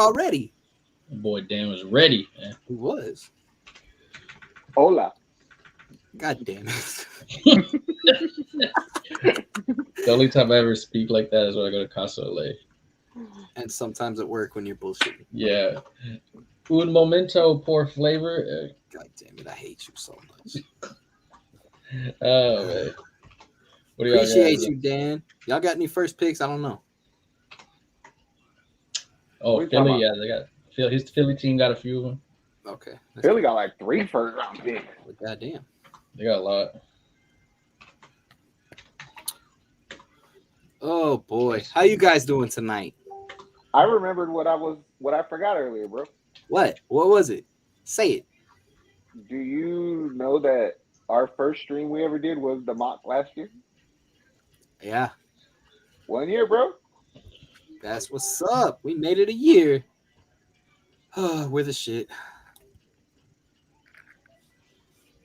already. Boy, Dan was ready, man. He was. Hola. God damn it. The only time I ever speak like that is when I go to Casa LA. And sometimes at work when you're bullshitting. Yeah. Un momento por flavor. God damn it, I hate you so much. Oh, man. What do y'all Appreciate got? you, Dan. Y'all got any first picks? I don't know. Oh, Philly, yeah, they got his Philly team got a few of them. Okay. Philly got like 3 first-round picks. God damn. They got a lot. Oh boy, how you guys doing tonight? I remembered what I forgot earlier, bro. What? What was it? Say it. Do you know that our first stream we ever did was the mock last year? Yeah. 1 year, bro. That's what's up. We made it a year. We're the shit.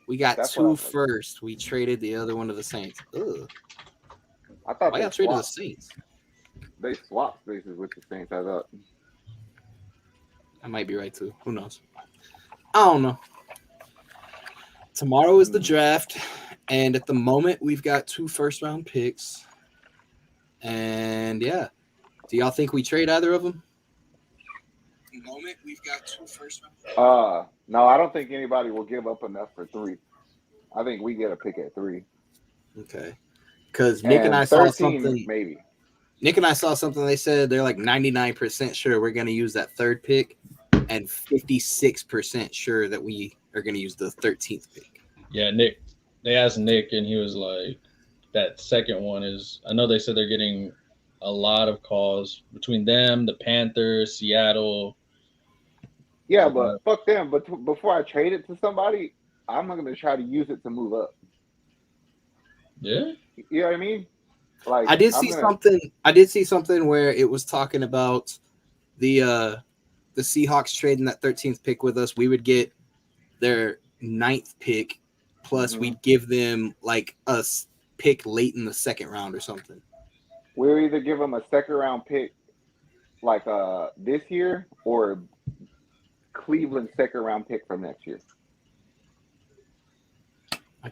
We got That's two first. We traded the other one to the Saints. Ugh. I thought Why they y'all traded the swapped. Saints? They swapped spaces with the Saints. I thought. I might be right too. Who knows? I don't know. Tomorrow is the draft, and at the moment we've got 2 first-round picks. And yeah, do y'all think we trade either of them? At the moment we've got 2 first-round picks. No, I don't think anybody will give up enough for 3. I think we get a pick at 3. Okay. Because Nick and I 13, saw something. Maybe. Nick and I saw something. They said they're like 99% sure we're going to use that 3rd pick, and 56% sure that we are going to use the 13th pick. Yeah, Nick. They asked Nick, and he was like, "That second one is." I know they said they're getting a lot of calls between them, the Panthers, Seattle. Yeah, but fuck them. But before I trade it to somebody, I'm not going to try to use it to move up. Yeah. You know what I mean? Like I did see something where it was talking about the Seahawks trading that 13th pick with us. We would get their 9th pick, plus we'd give them like a pick late in the 2nd round or something. We'll either give them a 2nd round pick like this year or Cleveland 2nd round pick from next year.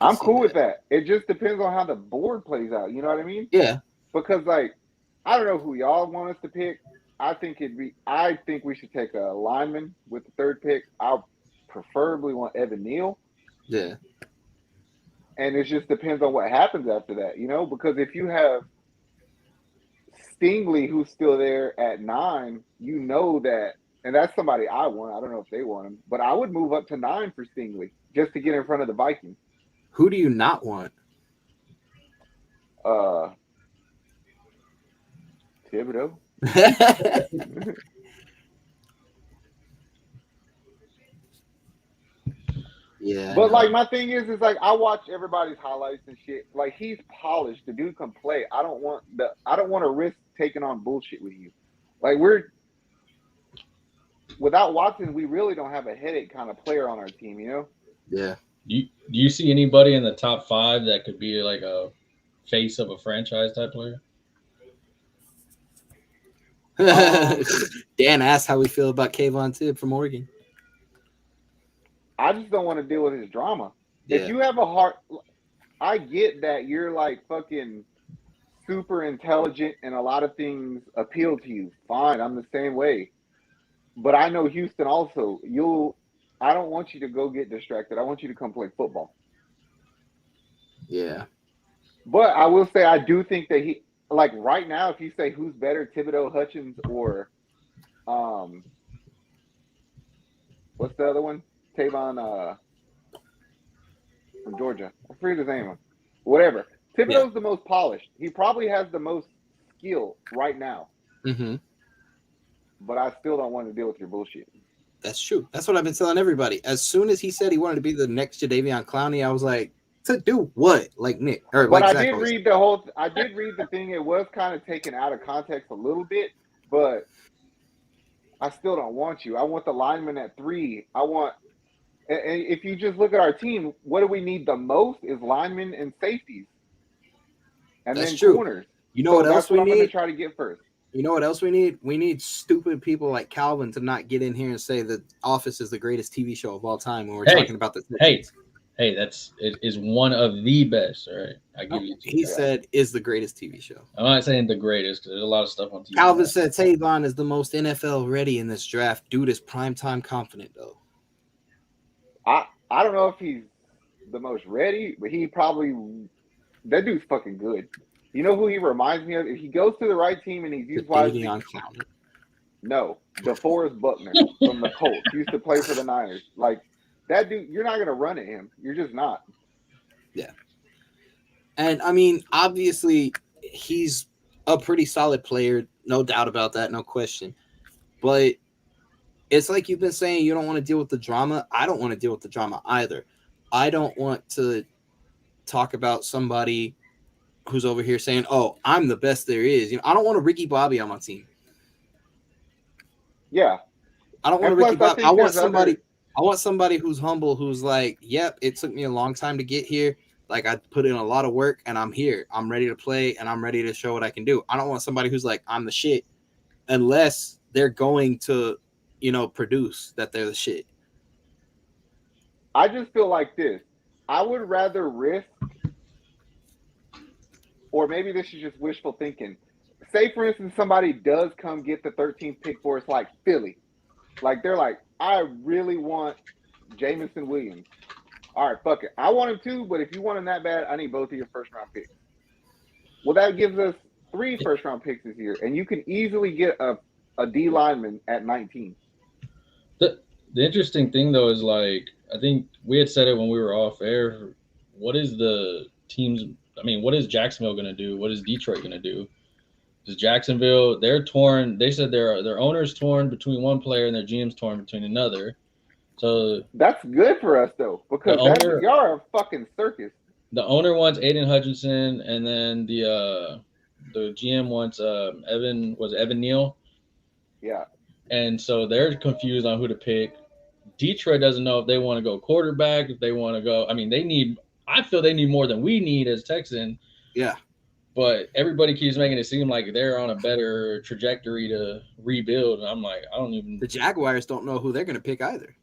I'm cool with that. It just depends on how the board plays out. You know what I mean? Yeah. Because like, I don't know who y'all want us to pick. I think we should take a lineman with the 3rd pick. I'll preferably want Evan Neal. Yeah. And it just depends on what happens after that, you know? Because if you have Stingley who's still there at 9, you know that, and that's somebody I want. I don't know if they want him, but I would move up to 9 for Stingley just to get in front of the Vikings. Who do you not want? Thibodeau. Yeah. But like my thing is like I watch everybody's highlights and shit. Like he's polished. The dude can play. I don't want to risk taking on bullshit with you. Like without Watson, we really don't have a headache kind of player on our team, you know? Yeah. Do you see anybody in the top 5 that could be like a face of a franchise type player? Dan asked how we feel about Kayvon Tibb from Oregon. I just don't want to deal with his drama. Yeah. If you have a heart, I get that you're like fucking super intelligent and a lot of things appeal to you. Fine, I'm the same way. But I know Houston also. I don't want you to go get distracted. I want you to come play football. Yeah. But I will say I do think that he, like right now, if you say who's better, Thibodeau, Hutchins, or what's the other one? Tavon from Georgia. I forget his name. Whatever. Thibodeau's the most polished. He probably has the most skill right now. Mm-hmm. But I still don't want to deal with your bullshit. That's true. That's what I've been telling everybody. As soon as he said he wanted to be the next Jadeveon Clowney, I was like, to do what? Like Nick. Or but like I did read the thing. It was kind of taken out of context a little bit, but I still don't want you. I want the lineman at 3. And if you just look at our team, what do we need the most is linemen and safeties. And that's then true. corners. You know what else we I'm need? going to try to get first. You know what else we need? We need stupid people like Calvin to not get in here and say that Office is the greatest TV show of all time when we're talking about the Texans. Hey, it is one of the best. All right, I give you. He said is the greatest TV show. I'm not saying the greatest because there's a lot of stuff on TV. Calvin said Tavon is the most NFL ready in this draft. Dude is primetime confident though. I don't know if he's the most ready, but that dude's fucking good. You know who he reminds me of? If he goes to the right team and he's used wisely. No, DeForest Buckner from the Colts. He used to play for the Niners. Like that dude, you're not gonna run at him. You're just not. Yeah. And I mean, obviously, he's a pretty solid player, no doubt about that, no question. But it's like you've been saying, you don't want to deal with the drama. I don't want to deal with the drama either. I don't want to talk about somebody who's over here saying, "Oh, I'm the best there is." You know, I don't want a Ricky Bobby on my team. Yeah, I don't want a Ricky Bobby. I want somebody who's humble, who's like, "Yep, it took me a long time to get here. Like I put in a lot of work, and I'm here. I'm ready to play, and I'm ready to show what I can do." I don't want somebody who's like, "I'm the shit," unless they're going to, produce that they're the shit. I just feel like this. I would rather risk. Or maybe this is just wishful thinking. Say, for instance, somebody does come get the 13th pick for us, like Philly. Like, they're like, I really want Jameson Williams. All right, fuck it. I want him too, but if you want him that bad, I need both of your first-round picks. Well, that gives us 3 first-round picks this year, and you can easily get a D lineman at 19. The interesting thing, though, is like, I think we had said it when we were off air. What is the team's what is Jacksonville going to do? What is Detroit going to do? Because Jacksonville, they're torn. They said their owner's torn between one player and their GM's torn between another. So that's good for us, though, because y'all are a fucking circus. The owner wants Aiden Hutchinson, and then the GM wants Evan Neal. Yeah. And so they're confused on who to pick. Detroit doesn't know if they want to go quarterback, if they want to go. I feel they need more than we need as Texans. Yeah. But everybody keeps making it seem like they're on a better trajectory to rebuild. And I'm like, I don't even. The Jaguars don't know who they're going to pick either.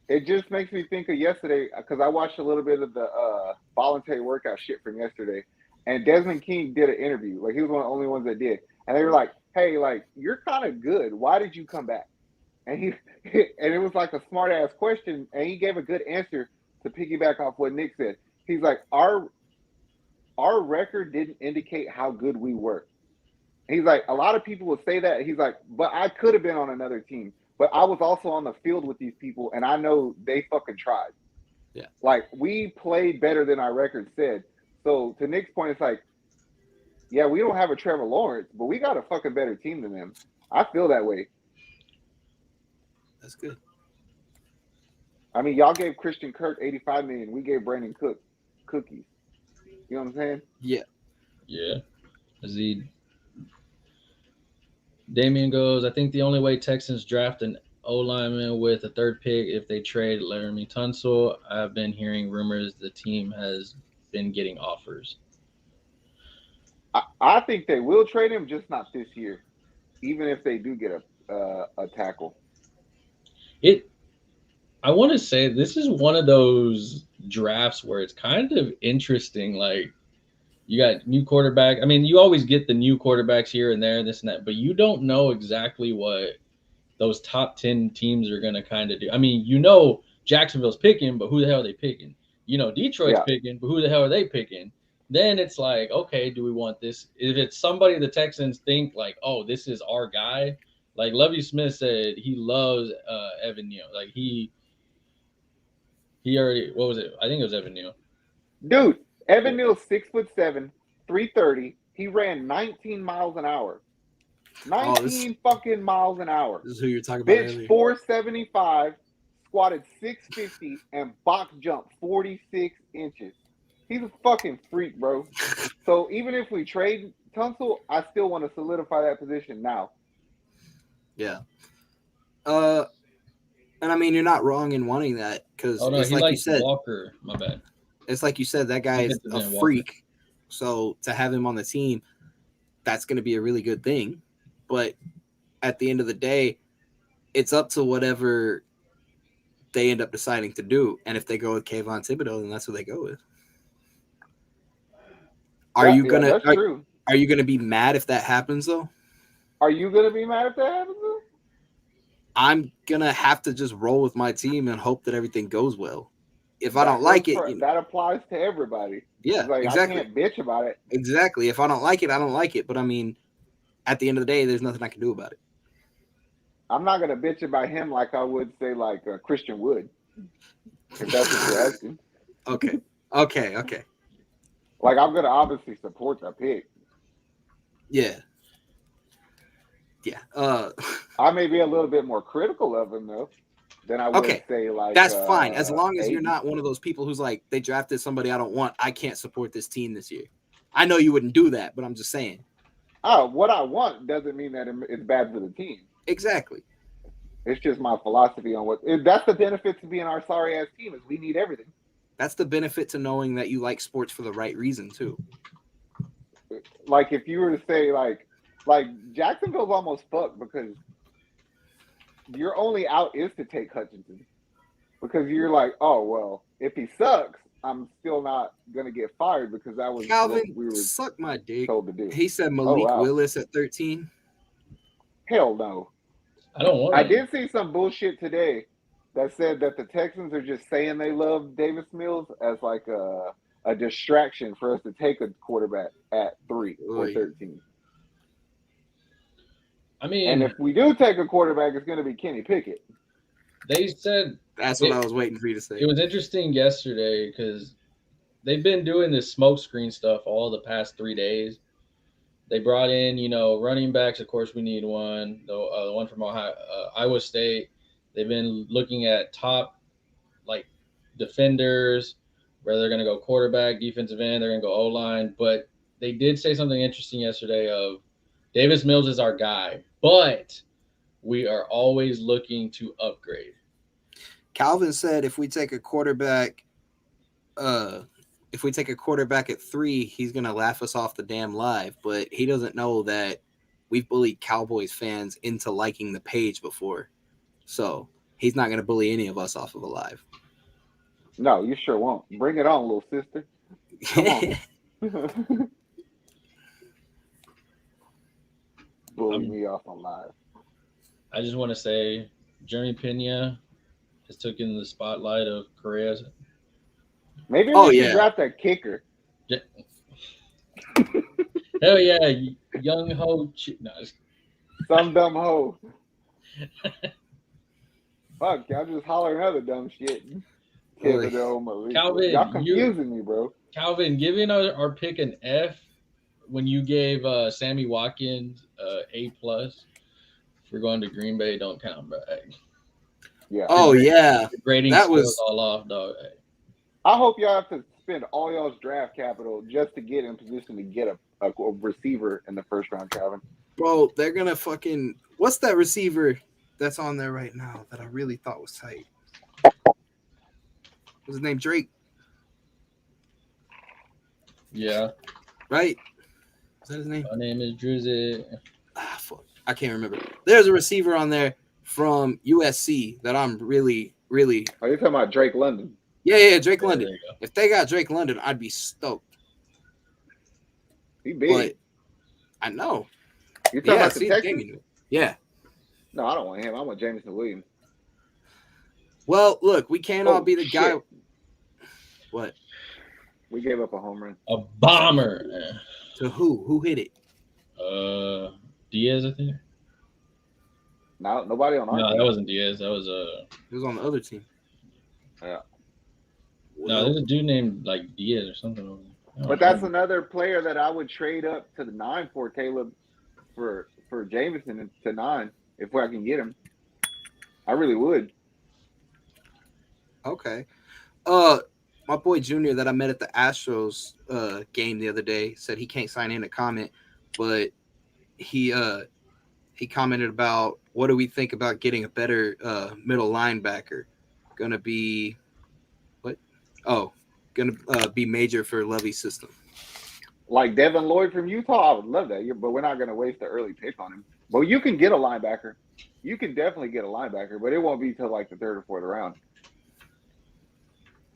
It just makes me think of yesterday because I watched a little bit of the voluntary workout shit from yesterday. And Desmond King did an interview. Like, he was one of the only ones that did. And they were like, hey, like, you're kind of good. Why did you come back? And and it was like a smart ass question. And he gave a good answer to piggyback off what Nick said. He's like, our record didn't indicate how good we were. He's like, a lot of people would say that. He's like, but I could have been on another team. But I was also on the field with these people, and I know they fucking tried. Yeah. Like, we played better than our record said. So, to Nick's point, it's like, yeah, we don't have a Trevor Lawrence, but we got a fucking better team than them. I feel that way. That's good. I mean, y'all gave Christian Kirk $85 million. We gave Brandon Cook cookies. You know what I'm saying? Yeah. Yeah. Damien goes, I think the only way Texans draft an O-lineman with a third pick if they trade Laramie Tunsil. I've been hearing rumors the team has been getting offers. I think they will trade him, just not this year, even if they do get a tackle. I want to say this is one of those drafts where it's kind of interesting. Like, you got new quarterback. I mean, you always get the new quarterbacks here and there, this and that, but you don't know exactly what those top 10 teams are going to kind of do. I mean, Jacksonville's picking, but who the hell are they picking? Detroit's picking, but who the hell are they picking? Then it's like, okay, do we want this? If it's somebody the Texans think like, oh, this is our guy. Like Lovie Smith said, he loves Evan Neal. Like he already, what was it? I think it was Evan Neal. Dude, Evan Neal's 6'7", 330. He ran 19 miles an hour. 19 fucking miles an hour. This is who you're talking about. Bitch, 475, squatted 650, and box jumped 46 inches. He's a fucking freak, bro. So even if we trade Tunsil, I still want to solidify that position now. Yeah. And I mean, you're not wrong in wanting that because it's like you said. Walker, my bad. It's like you said, that guy is a freak. So to have him on the team, that's going to be a really good thing. But at the end of the day, it's up to whatever they end up deciding to do. And if they go with Kayvon Thibodeau, then that's what they go with. That's true. Are you gonna be mad if that happens though? Are you gonna be mad if that happens though? I'm gonna have to just roll with my team and hope that everything goes well. If I don't like it, that applies to everybody. Yeah, it's like exactly. I can't bitch about it. Exactly. If I don't like it, I don't like it. But I mean, at the end of the day, there's nothing I can do about it. I'm not gonna bitch about him like I would say like Christian Wood. If that's what you're asking. Okay. Like I'm gonna obviously support the pick. Yeah. I may be a little bit more critical of him though than I would say like that's fine as long as Aiden. You're not one of those people who's like they drafted somebody I don't want. I can't support this team this year. I know you wouldn't do that, but I'm just saying. Oh, what I want doesn't mean that it's bad for the team. Exactly. It's just my philosophy on that's the benefit to being our sorry ass team is we need everything. That's the benefit to knowing that you like sports for the right reason too. Like if you were to say like Jacksonville's almost fucked because your only out is to take Hutchinson because you're like, oh well, if he sucks, I'm still not gonna get fired because that was Calvin. What we were suck my dick. Told to do. He said Malik Willis at 13. Hell no. I don't want. I did see some bullshit today that said that the Texans are just saying they love Davis Mills as like a distraction for us to take a quarterback at 3 or 13. I mean, and if we do take a quarterback, it's going to be Kenny Pickett. They said that's what I was waiting for you to say. It was interesting yesterday because they've been doing this smokescreen stuff all the past 3 days. They brought in, running backs. Of course, we need one. The one from Iowa State. They've been looking at top, like, defenders, where they're going to go quarterback, defensive end. They're going to go O-line. But they did say something interesting yesterday of Davis Mills is our guy, but we are always looking to upgrade. Calvin said if we take a quarterback at 3, he's going to laugh us off the damn live. But he doesn't know that we've bullied Cowboys fans into liking the page before. So he's not going to bully any of us off of a live. No, you sure won't. Bring it on, little sister. Come on. Bully me off on live. I just want to say Jeremy Pena has taken the spotlight of Correa. Maybe we should draft that kicker. Hell yeah, young ho. No. Some dumb ho. Fuck, y'all just hollering other dumb shit. Calvin, y'all confusing me, bro. Calvin, giving our pick an F when you gave Sammy Watkins A+ for going to Green Bay don't count, bro. Yeah. Oh yeah. The grading that was all off, dog. I hope y'all have to spend all y'all's draft capital just to get in position to get a receiver in the first round, Calvin. Bro, they're gonna fucking what's that receiver that's on there right now that I really thought was tight? What's his name? Drake. Yeah. Right? Is that his name? My name is Drizzy. Fuck. I can't remember. There's a receiver on there from USC that I'm really, really. Are you talking about Drake London? Yeah, Drake London. If they got Drake London, I'd be stoked. He big. But I know. You talking about the Texans? Yeah. No, I don't want him. I want Jameson Williams. Well, look, we can't all be the guy. What? We gave up a home run. A bomber. To who? Who hit it? Diaz, I think. No, nobody on our team. No, that wasn't Diaz. That was It was on the other team. Yeah. No, there's a dude named like Diaz or something. But that's another player that I would trade up to the 9 for, Caleb, for Jameson to 9 if I can get him. I really would. Okay. My boy Junior that I met at the Astros game the other day said he can't sign in a comment, but he commented about what do we think about getting a better middle linebacker? Gonna be what? Oh, gonna be major for Levy's system. Like Devin Lloyd from Utah, I would love that. But we're not gonna waste the early pick on him. Well, you can get a linebacker. You can definitely get a linebacker, but it won't be till like the third or fourth round.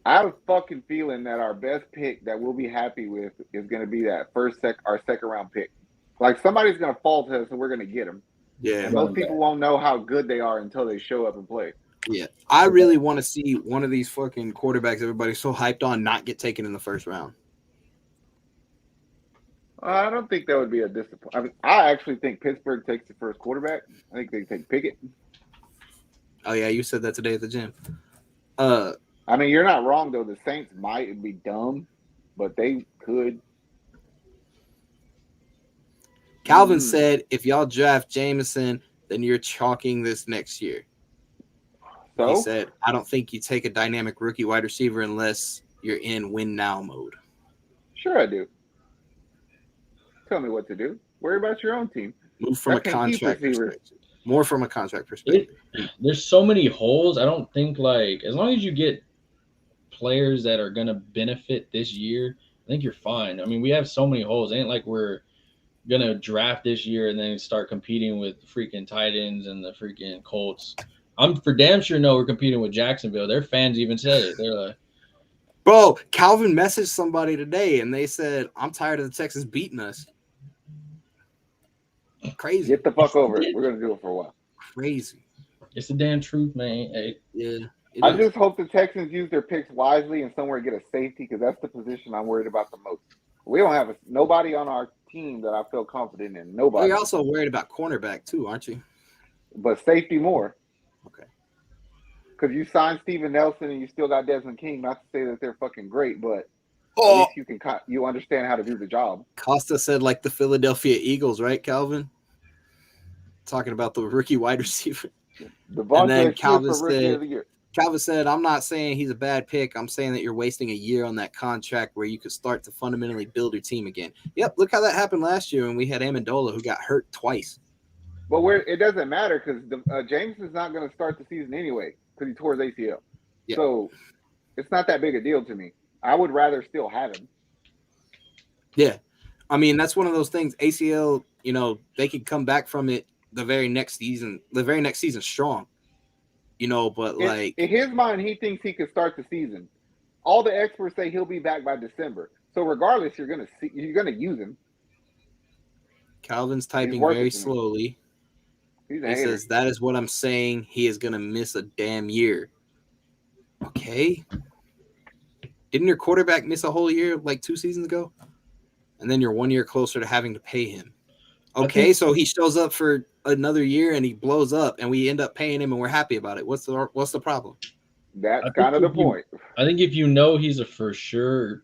I have a fucking feeling that our best pick that we'll be happy with is going to be that our second round pick. Like somebody's going to fall to us and we're going to get them. Yeah. And most people won't know how good they are until they show up and play. Yeah. I really want to see one of these fucking quarterbacks everybody's so hyped on not get taken in the first round. I don't think that would be a disappointment. I mean, I actually think Pittsburgh takes the first quarterback. I think they take Pickett. Oh, yeah. You said that today at the gym. I mean, you're not wrong, though. The Saints might be dumb, but they could. Calvin said, if y'all draft Jameson, then you're chalking this next year. So? He said, I don't think you take a dynamic rookie wide receiver unless you're in win now mode. Sure I do. Tell me what to do. Worry about your own team. Move from a contract perspective. More from a contract perspective. There's so many holes. I don't think, like, as long as you get players that are going to benefit this year, I think you're fine. I mean, we have so many holes. It ain't like we're going to draft this year and then start competing with freaking tight ends and the freaking Colts. I'm for damn sure we're competing with Jacksonville. Their fans even said it. They're like, bro, Calvin messaged somebody today and they said, I'm tired of the Texans beating us. Crazy. Get the fuck over it. We're going to do it for a while. Crazy. It's the damn truth, man. Hey. Yeah. I just hope the Texans use their picks wisely and somewhere get a safety because that's the position I'm worried about the most. We don't have nobody on our team that I feel confident in. Nobody. Well, you're also worried about cornerback too, aren't you? But safety more. Okay. Because you signed Steven Nelson and you still got Desmond King. Not to say that they're fucking great, but at least you understand how to do the job. Costa said like the Philadelphia Eagles, right, Calvin? Talking about the rookie wide receiver. And then Calvin said, I'm not saying he's a bad pick. I'm saying that you're wasting a year on that contract where you could start to fundamentally build your team again. Yep, look how that happened last year when we had Amendola who got hurt twice. But it doesn't matter because James is not going to start the season anyway because he tore his ACL. Yep. So it's not that big a deal to me. I would rather still have him. Yeah. I mean, that's one of those things. ACL, they could come back from it the very next season strong. But in his mind, he thinks he could start the season. All the experts say he'll be back by December. So regardless, you're gonna use him. Calvin's typing very slowly. He says, that is what I'm saying. He is gonna miss a damn year. Okay. Didn't your quarterback miss a whole year like 2 seasons ago? And then you're 1 year closer to having to pay him. Okay, so he shows up for another year and he blows up and we end up paying him and we're happy about it. What's the problem? That's kind of the point. I think if you know he's a for sure,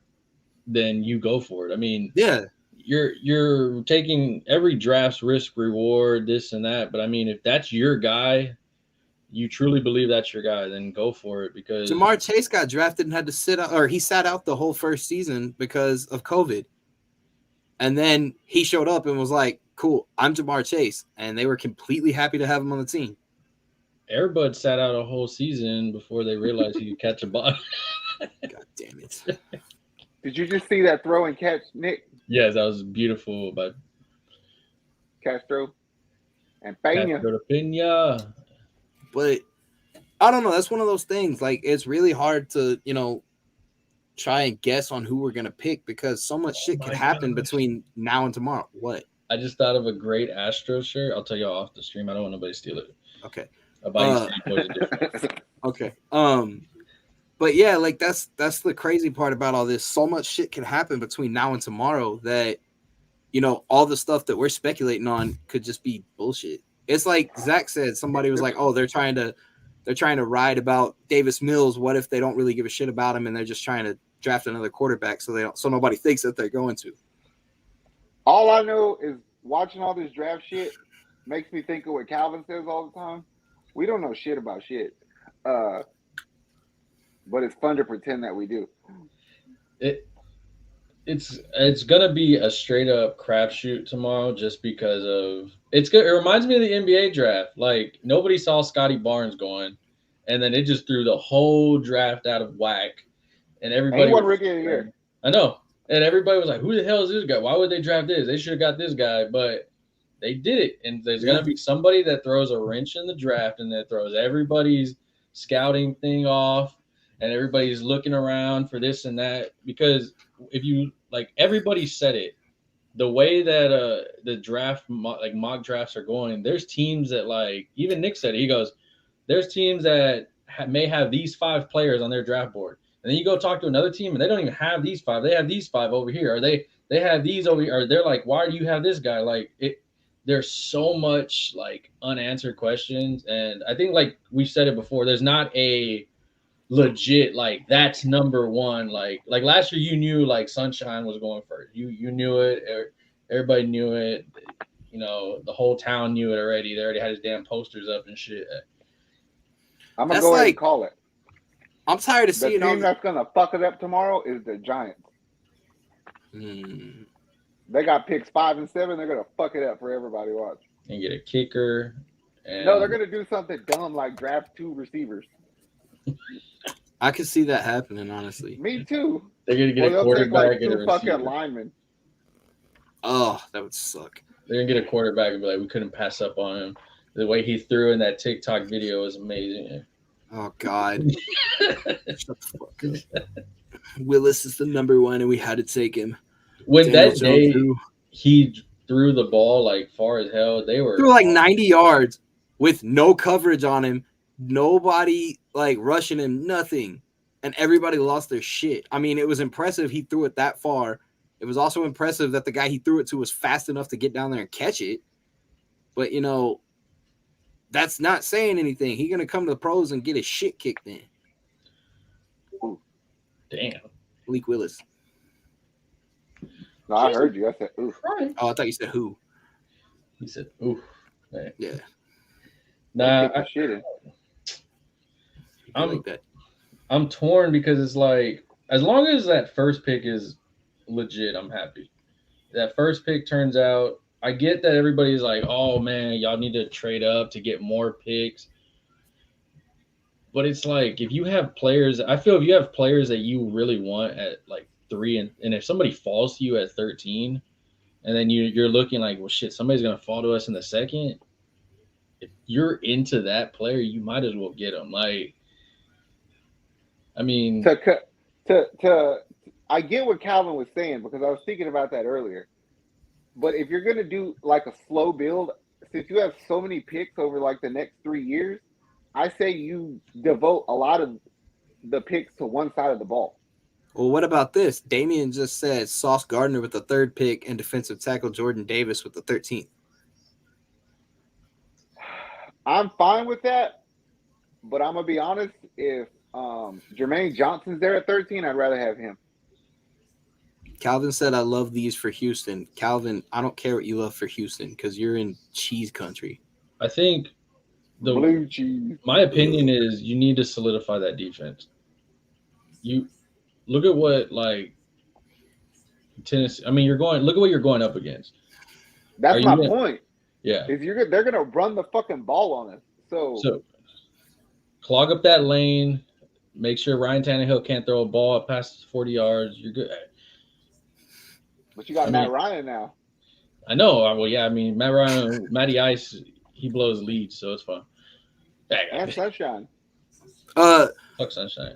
then you go for it. I mean, yeah, you're taking every draft's risk reward, this and that. But I mean, if that's your guy, you truly believe that's your guy, then go for it. Because Jamar Chase got drafted and had to sit out, or he sat out the whole first season because of COVID. And then he showed up and was like, cool, I'm Jamar Chase. And they were completely happy to have him on the team. Airbud sat out a whole season before they realized he could catch a ball. God damn it. Did you just see that throw and catch, Nick? Yes, that was beautiful by Castro and Pena. But I don't know. That's one of those things. Like, it's really hard to, try and guess on who we're going to pick because so much shit could happen between now and tomorrow. What? I just thought of a great Astros shirt. I'll tell you off the stream. I don't want nobody to steal it. Okay. I'll buy you 3 boys different. Okay. But yeah, like that's the crazy part about all this. So much shit can happen between now and tomorrow that, all the stuff that we're speculating on could just be bullshit. It's like Zach said, somebody was like, oh, they're trying to ride about Davis Mills. What if they don't really give a shit about him and they're just trying to draft another quarterback so nobody thinks that they're going to. All I know is watching all this draft shit makes me think of what Calvin says all the time. We don't know shit about shit. But it's fun to pretend that we do. It's gonna be a straight up crapshoot tomorrow just because of it's good. It reminds me of the NBA draft. Like nobody saw Scotty Barnes going, and then it just threw the whole draft out of whack. And everybody won rookie of the year. I know. And everybody was like, who the hell is this guy? Why would they draft this? They should have got this guy. But They did it, and there's gonna be somebody that throws a wrench in the draft and that throws everybody's scouting thing off, and everybody's looking around for this and that. Because if you like, everybody said it. The way that the draft mock drafts are going, there's teams that like even Nick said it, he goes, there's teams that may have these 5 players on their draft board, and then you go talk to another team and they don't even have these 5. They have these 5 over here, or they have these over here, or they're like, why do you have this guy? Like it, there's so much like unanswered questions, and I think like we said it before, there's not a legit like that's number one. Like last year you knew like Sunshine was going first. You knew it. Everybody knew it. You know, the whole town knew it already. They already had his damn posters up and shit. I'm gonna go ahead and call it. I'm tired of seeing the team that's gonna fuck it up tomorrow is the Giants. They got picks 5 and 7. They're gonna fuck it up for everybody. Watch. And get a kicker. No, they're gonna do something dumb like draft 2 receivers. I could see that happening, honestly. Me too. They're gonna get a quarterback and 2 fucking linemen. Oh, that would suck. They're gonna get a quarterback and be like, we couldn't pass up on him. The way he threw in that TikTok video was amazing. Oh God. Shut the fuck up. Willis is the number 1, and we had to take him. When Daniel that day he threw the ball like far as hell, they were threw like 90 yards with no coverage on him, nobody like rushing him, nothing, and everybody lost their shit. I mean, it was impressive he threw it that far. It was also impressive that the guy he threw it to was fast enough to get down there and catch it. But you know, that's not saying anything. He's gonna come to the pros and get his shit kicked in. Ooh. Damn, Malik Willis. No, I heard you. I said, ooh. Oh, I thought you said who. He said, ooh. Man. Yeah. Nah, I'm torn because it's like, as long as that first pick is legit, I'm happy. That first pick turns out, I get that everybody's like, oh man, y'all need to trade up to get more picks. But it's like, if you have players, I feel if you have players that you really want at like 3, and if somebody falls to you at 13, and then you're looking like, well, shit, somebody's going to fall to us in the second. If you're into that player, you might as well get them. Like, I mean, I get what Calvin was saying because I was thinking about that earlier. But if you're going to do like a slow build, since you have so many picks over like the next 3 years, I say you devote a lot of the picks to one side of the ball. Well, what about this? Damian just said Sauce Gardner with the 3rd pick and defensive tackle Jordan Davis with the 13th. I'm fine with that, but I'm going to be honest. If Jermaine Johnson's there at 13, I'd rather have him. Calvin said, I love these for Houston. Calvin, I don't care what you love for Houston because you're in cheese country. I think blue cheese. My opinion is you need to solidify that defense. You look at what like Tennessee. I mean, look at what you're going up against. That's my point. Yeah, if they're gonna run the fucking ball on us. So clog up that lane. Make sure Ryan Tannehill can't throw a ball past 40 yards. You're good. But you got Matt Ryan now. I know. Well, yeah. I mean, Matt Ryan, Matty Ice, he blows leads, so it's fine. And Sunshine. Fuck Sunshine.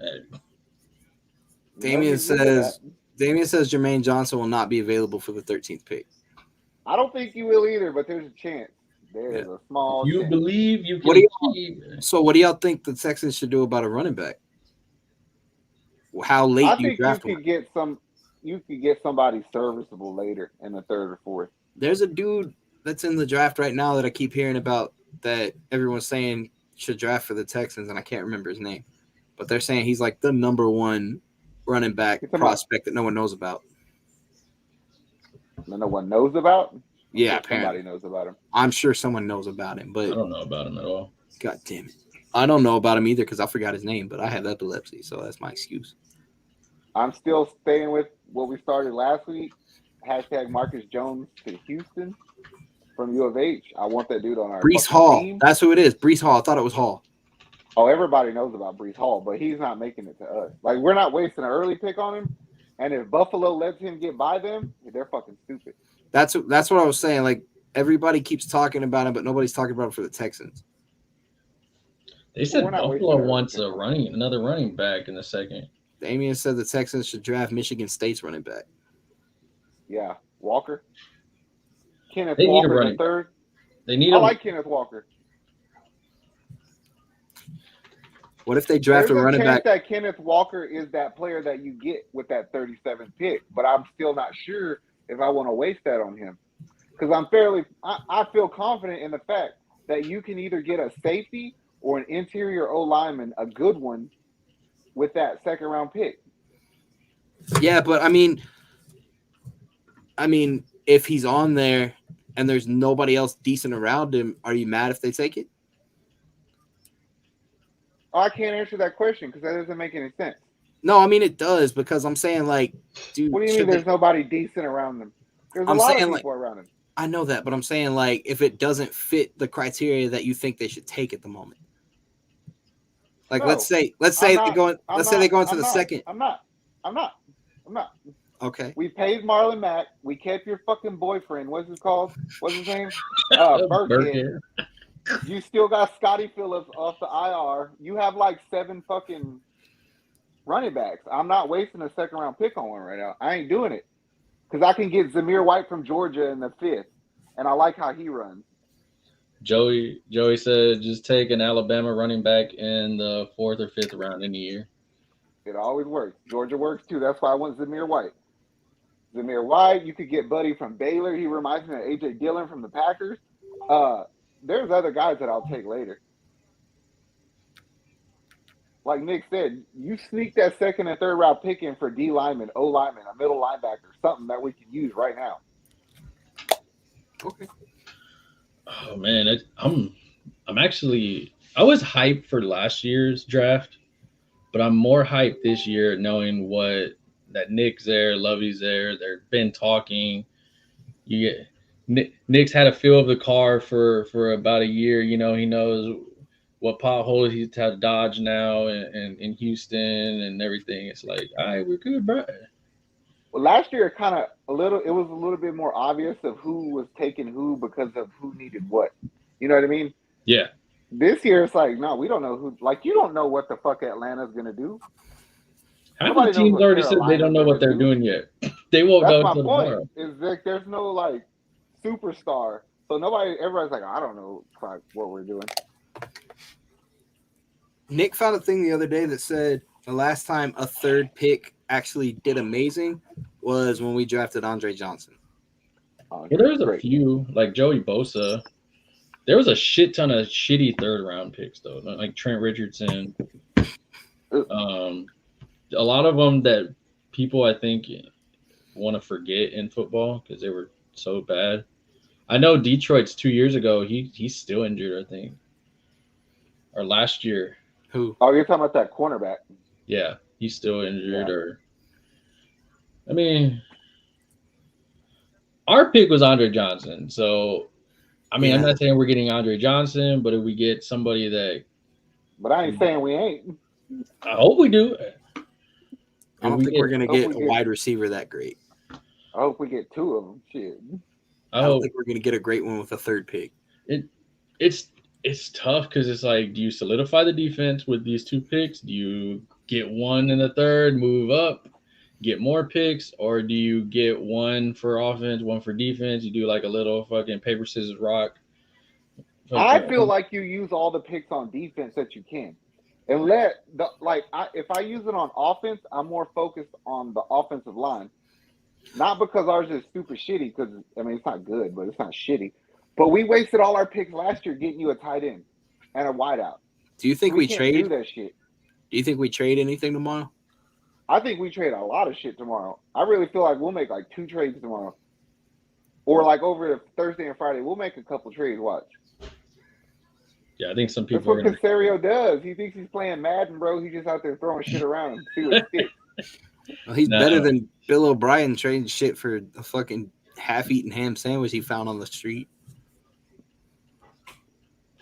Damian says Jermaine Johnson will not be available for the 13th pick. I don't think you will either, but there's a chance. There's a small chance. You believe you can what do y'all think the Texans should do about a running back? How late do you draft one? You could get somebody serviceable later in the 3rd or 4th. There's a dude that's in the draft right now that I keep hearing about that everyone's saying should draft for the Texans, and I can't remember his name. But they're saying he's like the number 1 running back prospect that no one knows about. No one knows about? Yeah, somebody knows about him. I'm sure someone knows about him, but I don't know about him at all. God damn it. I don't know about him either because I forgot his name, but I have epilepsy, so that's my excuse. I'm still staying with what we started last week. # Marcus Jones to Houston from U of H. I want that dude on our Breece Hall. team. That's who it is. Breece Hall. I thought it was Hall. Oh, everybody knows about Breece Hall, but he's not making it to us. Like, we're not wasting an early pick on him. And if Buffalo lets him get by them, they're fucking stupid. That's what I was saying. Like, everybody keeps talking about him, but nobody's talking about him for the Texans. They said we're not Buffalo wasting our wants second. another running back in the second. Damian said the Texans should draft Michigan State's running back. Yeah, Walker, Kenneth They need a Walker the running back. third. They need I a like Kenneth Walker. What if they draft There's a a running chance back? that Kenneth Walker is that player that you get with that 37th pick, but I'm still not sure if I want to waste that on him because I feel confident in the fact that you can either get a safety or an interior O lineman, a good one, with that second round pick. Yeah, but I mean, if he's on there and there's nobody else decent around him, are you mad if they take it? Oh, I can't answer that question because that doesn't make any sense. No, I mean it does because I'm saying like, dude. What do you mean there's nobody decent around them? There's a I'm lot of saying, people around him. I know that, but I'm saying like if it doesn't fit the criteria that you think they should take at the moment. Like No, let's say I'm they not- go in, I'm let's say they not- go into I'm the not- second. I'm not. Okay. We paid Marlon Mack. We kept your fucking boyfriend. What's his called? What's his name? Burkhead. Burkhead. You still got Scotty Phillips off the IR. You have like 7 fucking running backs. I'm not wasting a second round pick on one right now. I ain't doing it because I can get Zamir White from Georgia in the 5th, and I like how he runs. Joey said just take an Alabama running back in the 4th or 5th round in the year. It always works. Georgia works too. That's why I went Zamir White. Zamir White, you could get Buddy from Baylor. He reminds me of A.J. Dillon from the Packers. There's other guys that I'll take later. Like Nick said, you sneak that second and third round pick in for D lineman, O lineman, a middle linebacker, something that we can use right now. Okay. Oh man, I'm actually I was hyped for last year's draft, but I'm more hyped this year knowing that Nick's there, Lovey's there. They've been talking. You get Nick's had a feel of the car for about a year. You know, he knows what potholes he's had to dodge now and in Houston and everything. It's like, all right, we're good, bro. Well, last year it was a little bit more obvious of who was taking who because of who needed what. You know what I mean? Yeah. This year it's like, no, we don't know who. Like, you don't know what the fuck Atlanta's gonna do. Half Nobody the knows teams what already said they don't know Carolina's what they're gonna do. doing yet. They won't That's know my until point. tomorrow. Is that there's no like superstar, so everybody's like, I don't know what we're doing. Nick found a thing the other day that said the last time a third pick actually did amazing was when we drafted Andre Johnson. Well, there was a Great. few, like Joey Bosa. There was a shit ton of shitty third round picks though, like Trent Richardson. A lot of them that people I think want to forget in football because they were so bad. I know Detroit's 2 years ago. He's still injured, I think, or last year. Who? Oh, you're talking about that cornerback? Yeah, he's still injured. Yeah. Or, I mean, our pick was Andre Johnson. So, I mean, I'm not saying we're getting Andre Johnson, but if we get somebody that, But I ain't saying we ain't. I hope we do. I don't think we're going to hope get we a get- wide receiver that great. I hope we get 2 of them. Shit. I don't think we're going to get a great one with a third pick. It's tough because it's like, do you solidify the defense with these 2 picks? Do you get one in the third, move up, get more picks, or do you get one for offense, one for defense? You do like a little fucking paper, scissors, rock. I feel like you use all the picks on defense that you can. And if I use it on offense, I'm more focused on the offensive line. Not because ours is super shitty, because I mean it's not good, but it's not shitty. But we wasted all our picks last year getting you a tight end and a wideout. Do you think we can't trade? do that shit? Do you think we trade anything tomorrow? I think we trade a lot of shit tomorrow. I really feel like we'll make like 2 trades tomorrow. Or like over Thursday and Friday, we'll make a couple trades, watch. Yeah, I think some That's people what Caserio does. He thinks he's playing Madden, bro. He's just out there throwing shit around and see what sticks. Well, he's No. better than Bill O'Brien trading shit for a fucking half-eaten ham sandwich he found on the street.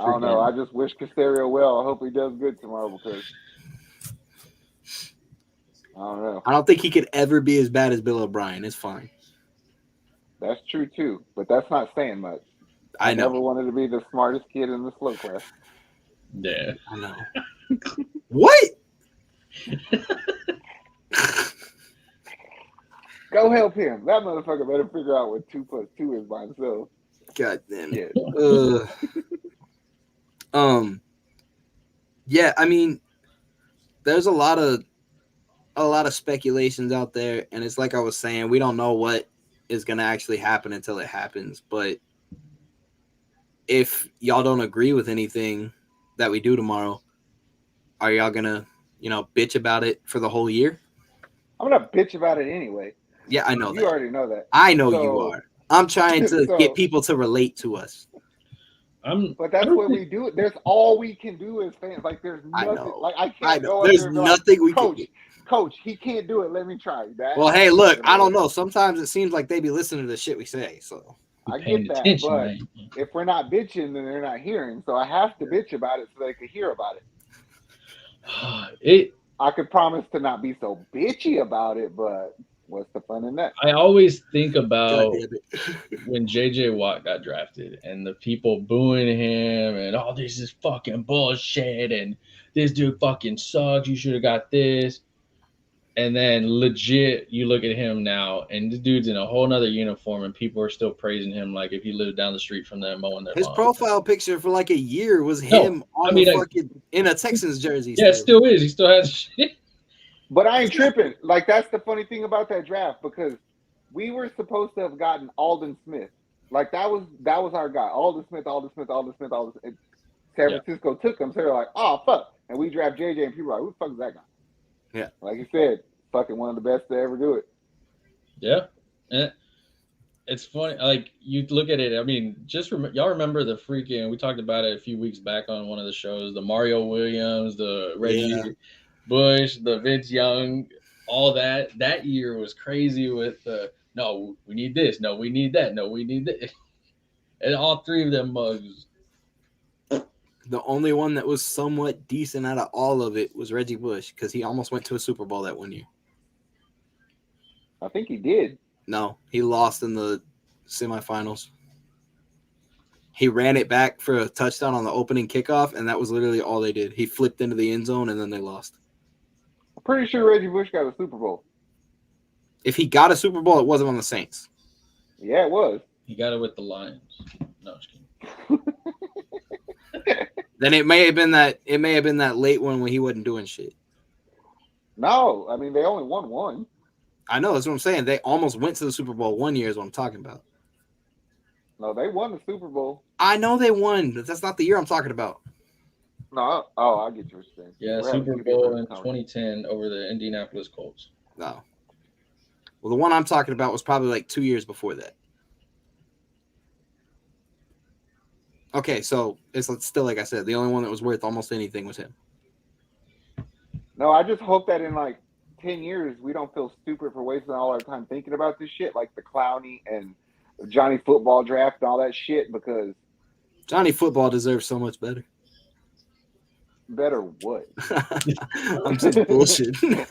I don't know. I just wish Caserio well. I hope he does good tomorrow because I don't know. I don't think he could ever be as bad as Bill O'Brien. It's fine. That's true too, but that's not saying much. I know. never wanted to be the smartest kid in the slow class. Yeah. I know. What? Go help him. That motherfucker better figure out what 2 + 2 is by himself. God damn it. Yeah. Yeah, I mean, there's a lot of speculations out there, and it's like I was saying, we don't know what is gonna actually happen until it happens. But if y'all don't agree with anything that we do tomorrow, are y'all gonna, bitch about it for the whole year? I'm gonna bitch about it anyway. Yeah, I know You that. already know that. I know you are. I'm trying to get people to relate to us. But that's what we do. There's all we can do as fans. Like there's nothing. I know. Like I can't go up There's there and be nothing we Coach, can do. Coach, he can't do it. Let me try that. Well, hey, look, I don't know. Sometimes it seems like they be listening to the shit we say. So I get that, but if we're not bitching, then they're not hearing. So I have to bitch about it so they can hear about it. I could promise to not be so bitchy about it, but what's the fun in that? I always think about when JJ Watt got drafted and the people booing him and this is fucking bullshit and this dude fucking sucks. You should have got this. And then legit, you look at him now, and this dude's in a whole nother uniform, and people are still praising him like if he lived down the street from them mowing their lawn. His profile picture for like a year was him in a Texans jersey. Yeah, it still is. He still has shit. But I ain't tripping. Like that's the funny thing about that draft because we were supposed to have gotten Aldon Smith. Like that was our guy. Aldon Smith. San Francisco took him, so they're like, oh fuck, and we draft JJ, and people are like, who the fuck is that guy? Yeah, like you said, fucking one of the best to ever do it. Yeah, and it's funny. Like you look at it. I mean, y'all remember the freaking? We talked about it a few weeks back on one of the shows. The Mario Williams, the Reggie Bush, the Vince Young, all that. That year was crazy. With no, we need this. No, we need that. No, we need that. And all three of them mugs. The only one that was somewhat decent out of all of it was Reggie Bush because he almost went to a Super Bowl that one year. I think he did. No, he lost in the semifinals. He ran it back for a touchdown on the opening kickoff, and that was literally all they did. He flipped into the end zone, and then they lost. I'm pretty sure Reggie Bush got a Super Bowl. If he got a Super Bowl, it wasn't on the Saints. Yeah, it was. He got it with the Lions. No, just kidding. Then it may have been that late one when he wasn't doing shit. No, I mean they only won one. I know, that's what I'm saying. They almost went to the Super Bowl one year is what I'm talking about. No, they won the Super Bowl. I know they won, but that's not the year I'm talking about. No, I get what you're saying. Yeah, Super Bowl in 2010 over the Indianapolis Colts. No. Well, the one I'm talking about was probably like 2 years before that. Okay, so it's still, like I said, the only one that was worth almost anything was him. No, I just hope that in like 10 years we don't feel stupid for wasting all our time thinking about this shit, like the Clowney and Johnny Football draft and all that shit, because Johnny Football deserves so much better. Better what? I'm just bullshit. He's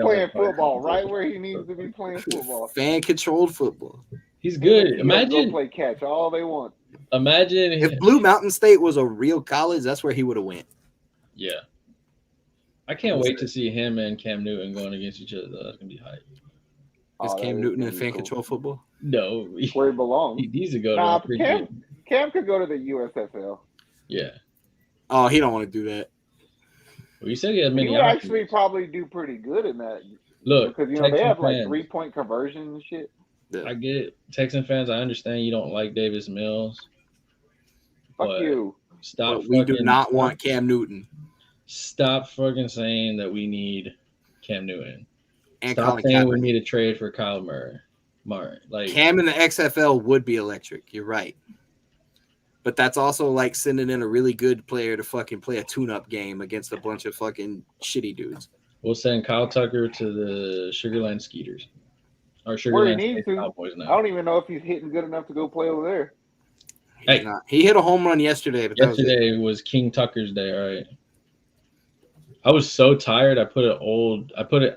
playing football right where he needs to be playing football. Fan-controlled football. He's good. Imagine go play catch all they want. Imagine if Blue Mountain State was a real college, that's where he would have went. Yeah. I can't wait to see him and Cam Newton going against each other. That's gonna be hype. Is Cam Newton in fan-control football? No. Where he belongs. He needs to go to Cam could go to the USFL. Yeah. Oh, he don't want to do that. Well, you said he had many. He would actually probably do pretty good in that. Look, because they have like 3-point conversion and shit. Yeah. I get it. Texan fans, I understand you don't like Davis Mills. Fuck you. Stop. We do not want Cam Newton. Stop fucking saying that we need Cam Newton. And stop saying we need a trade for Kyle Murray. Like Cam in the XFL would be electric. You're right. But that's also like sending in a really good player to fucking play a tune-up game against a bunch of fucking shitty dudes. We'll send Kyle Tucker to the Sugarland Skeeters. Or Sugarland Cowboys now. I don't even know if he's hitting good enough to go play over there. Hey, he hit a home run yesterday. But yesterday was King Tucker's day, all right? I was so tired. I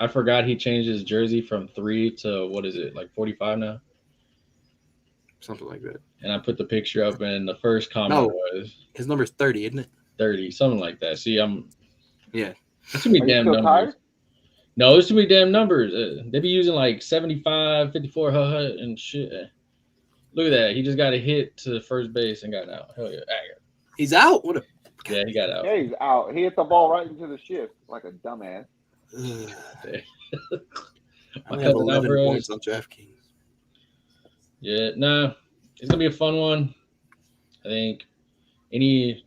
forgot he changed his jersey from 3 to, what is it, like 45 now? something like that. And I put the picture up, and the first comment was his number's 30, isn't it? 30, something like that. See, Yeah. It's too many Are you damn still numbers. tired? No, it's too many damn numbers. They be using like 75, 54, and shit. Look at that. He just got a hit to first base and got out. Hell yeah. He's out. What a Yeah, he got out. Yeah, he's out. He hit the ball right into the shift like a dumbass. I only have 11 points on DraftKings. Yeah, nah. It's gonna be a fun one. I think any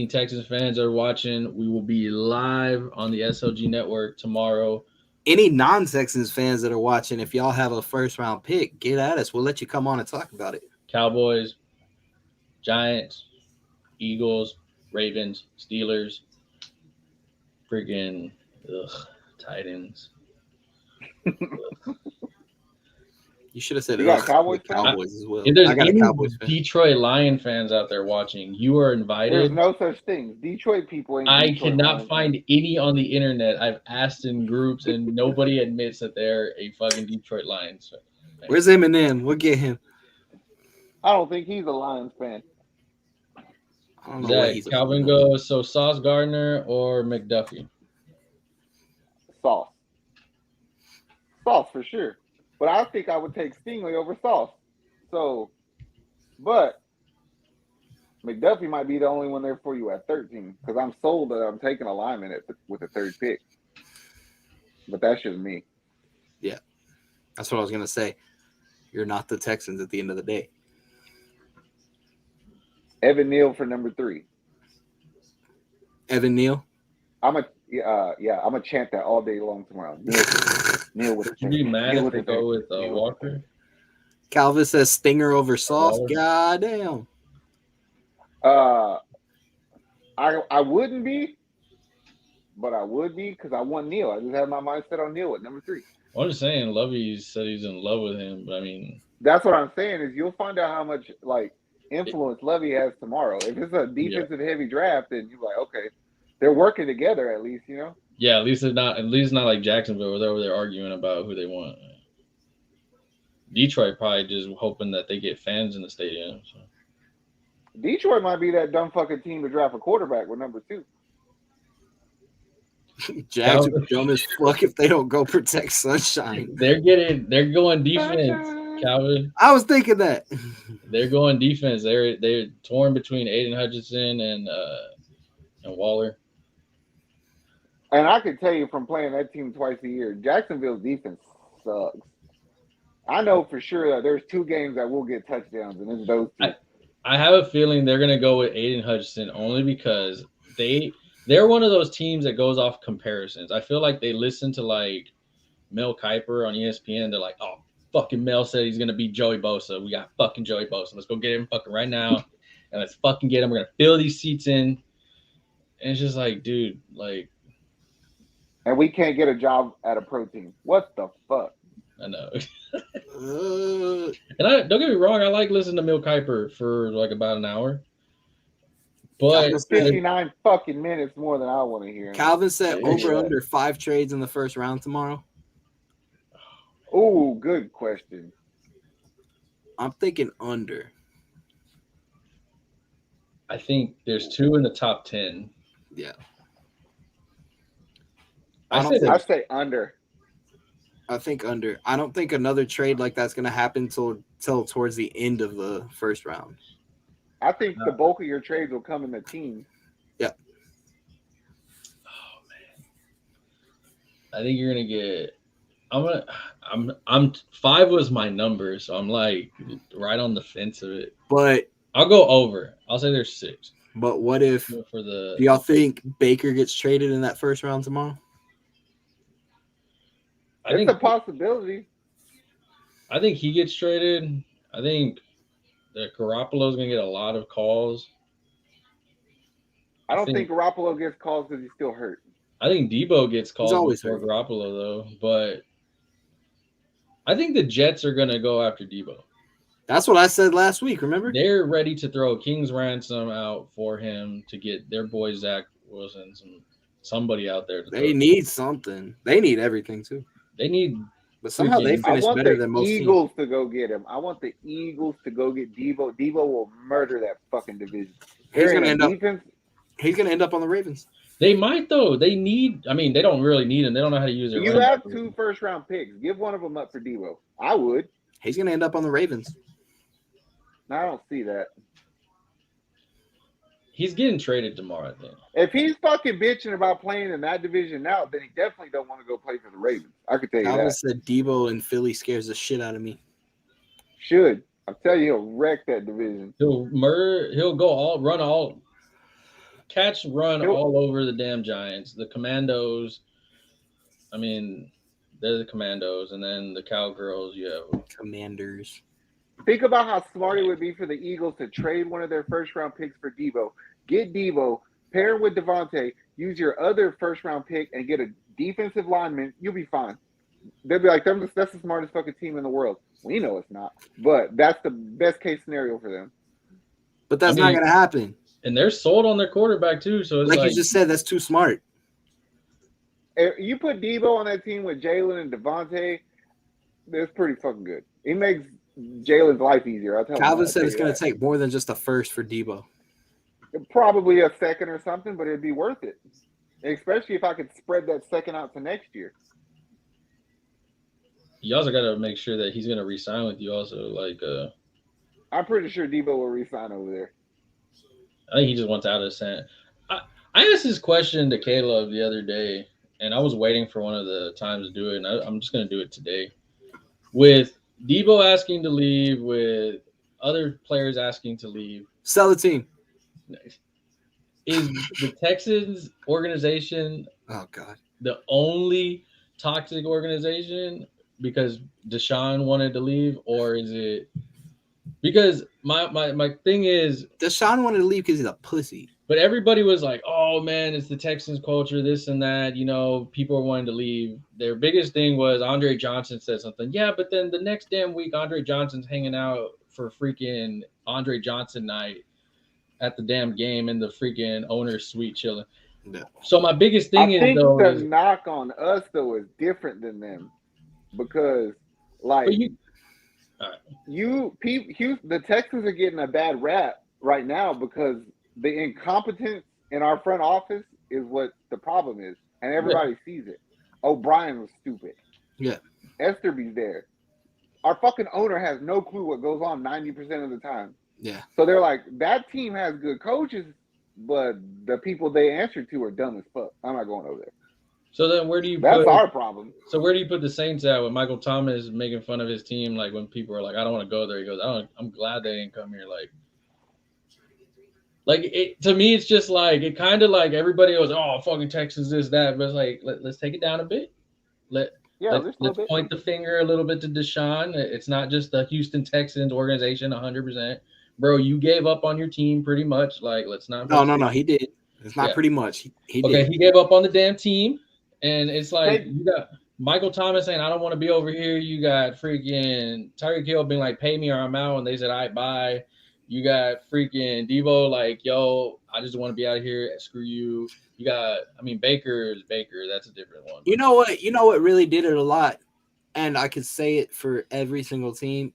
Texans fans that are watching, we will be live on the SLG network tomorrow. Any non-Texans fans that are watching, if y'all have a first-round pick, get at us. We'll let you come on and talk about it. Cowboys, Giants, Eagles, Ravens, Steelers, freaking Titans. You should have said You got Cowboys as well. If there's I got any a Cowboys fan. Detroit Lion fans out there watching, you are invited. There's no such thing. Detroit people ain't I Detroit cannot Lions find fans. any on the internet. I've asked in groups, and nobody admits that they're a fucking Detroit Lions fan. Where's Eminem? We'll get him. I don't think he's a Lions fan. I don't know what he's Calvin goes, so Sauce Gardner or McDuffie? Sauce. Sauce for sure. But I think I would take Stingley over Sauce. So, but McDuffie might be the only one there for you at 13 because I'm sold that I'm taking a lineman with the third pick. But that's just me. Yeah. That's what I was going to say. You're not the Texans at the end of the day. Evan Neal for number 3. Evan Neal? I'm a chant that all day long tomorrow. Neal with Would you be mad if they go with Walker? Calvin says Stinger over Sauce. Waller. God damn. I wouldn't be, but I would be because I want Neal. I just have my mind set on Neal at number 3. I'm just saying, Lovey said he's in love with him, but I mean, that's what I'm saying is you'll find out how much influence Lovey has tomorrow. If it's a defensive heavy draft, then you're like, okay, they're working together at least, Yeah, at least it's not like Jacksonville where they're over there arguing about who they want. Detroit probably just hoping that they get fans in the stadium. So. Detroit might be that dumb fucking team to draft a quarterback with number 2. Jags are dumb as fuck if they don't go protect Sunshine. They're going defense, Calvin. I was thinking that. They're going defense. They're torn between Aiden Hutchinson and Waller. And I can tell you from playing that team twice a year, Jacksonville's defense sucks. I know for sure that there's 2 games that will get touchdowns, and it's those 2. I have a feeling they're going to go with Aiden Hutchinson only because they're one of those teams that goes off comparisons. I feel like they listen to like Mel Kiper on ESPN. They're like, oh, fucking Mel said he's going to beat Joey Bosa. We got fucking Joey Bosa. Let's go get him fucking right now. And let's fucking get him. We're going to fill these seats in. And it's just like, dude, like. And we can't get a job at a pro team. What the fuck? I know. And don't get me wrong, I like listening to Mel Kiper for like about an hour. But 59 fucking minutes more than I want to hear. Calvin said over under 5 trades in the first round tomorrow. Oh, good question. I'm thinking under. I think there's 2 in the top 10. Yeah. I say under. I think under. I don't think another trade like that's going to happen till towards the end of the first round. I think the bulk of your trades will come in the team. Yeah. Oh man. I think you're gonna get. I'm 5 was my number, so I'm like right on the fence of it. But I'll go over. I'll say there's 6. But what if? Do y'all think Baker gets traded in that first round tomorrow? It's a possibility. I think he gets traded. I think that Garoppolo's going to get a lot of calls. I don't think Garoppolo gets calls because he's still hurt. I think Debo gets calls before Garoppolo, though. But I think the Jets are going to go after Debo. That's what I said last week, remember? They're ready to throw a king's ransom out for him to get their boy Zach Wilson, somebody out there. They need something. They need everything, too. They need But somehow they I finished want better the than most teams. Eagles to go get him. I want the Eagles to go get Debo. Debo will murder that fucking division. He's They're gonna in end a up. defense. He's gonna end up on the Ravens. They might though. They need. I mean, they don't really need him. They don't know how to use their. You running have back. 2 first-round picks. Give one of them up for Debo. I would. He's gonna end up on the Ravens. No, I don't see that. He's getting traded tomorrow, I think. If he's fucking bitching about playing in that division now, then he definitely don't want to go play for the Ravens. I could tell you Calvin that. said Debo and Philly scares the shit out of me. Should. I'll tell you, he'll wreck that division. He'll murder. He'll go all run all. Catch run all over the damn Giants. The Commandos. I mean, they're the Commandos, and then the Cowgirls. You have Commanders. Think about how smart it would be for the Eagles to trade one of their first-round picks for Debo. Get Debo, pair him with Devontae, use your other first-round pick, and get a defensive lineman. You'll be fine. They'll be like, that's the smartest fucking team in the world. We know it's not, but that's the best-case scenario for them. But that's not going to happen. And they're sold on their quarterback, too. So it's like you just said, that's too smart. If you put Debo on that team with Jalen and Devontae, that's pretty fucking good. He makes Jalen's life easier. I'll tell Calvin him. said it's going to take more than just a first for Debo. Probably a second or something, but it'd be worth it. Especially if I could spread that second out to next year. You also got to make sure that he's going to re-sign with you also. I'm pretty sure Debo will re-sign over there. I think he just wants out of San. I asked this question to Caleb the other day, and I was waiting for one of the times to do it, and I'm just going to do it today. With Debo asking to leave, with other players asking to leave. Sell the team. Is the Texans organization the only toxic organization because Deshaun wanted to leave, or is it because my thing is Deshaun wanted to leave because he's a pussy. But everybody was like, oh man, it's the Texans culture, this and that, people are wanting to leave. Their biggest thing was Andre Johnson said something. Yeah, but then the next damn week Andre Johnson's hanging out for freaking Andre Johnson night at the damn game in the freaking owner's suite chilling. No. So my biggest thing the knock on us though is different than them because the Texans are getting a bad rap right now because the incompetence in our front office is what the problem is, and everybody sees it. O'Brien was stupid. Yeah, Esterby's there. Our fucking owner has no clue what goes on 90% of the time. Yeah. So they're like, that team has good coaches, but the people they answer to are dumb as fuck. I'm not going over there. So then where do you That's our problem. So where do you put the Saints at when Michael Thomas making fun of his team? Like when people are like, I don't want to go there. He goes, I'm glad they didn't come here. To me, it's just like, it kind of like everybody goes, oh, fucking Texas, this, that. But it's like, let's take it down a bit. Let's point the finger a little bit to Deshaun. It's not just the Houston Texans organization 100%. Bro, you gave up on your team pretty much. Let's not. No, he did. It's not pretty much. He did. He gave up on the damn team. And it's like, you got Michael Thomas saying, I don't want to be over here. You got freaking Tyreek Hill being like, pay me or I'm out. And they said, all right, bye. You got freaking Debo like, yo, I just want to be out of here. Screw you. You got, Baker. That's a different one. You know what really did it a lot, and I could say it for every single team,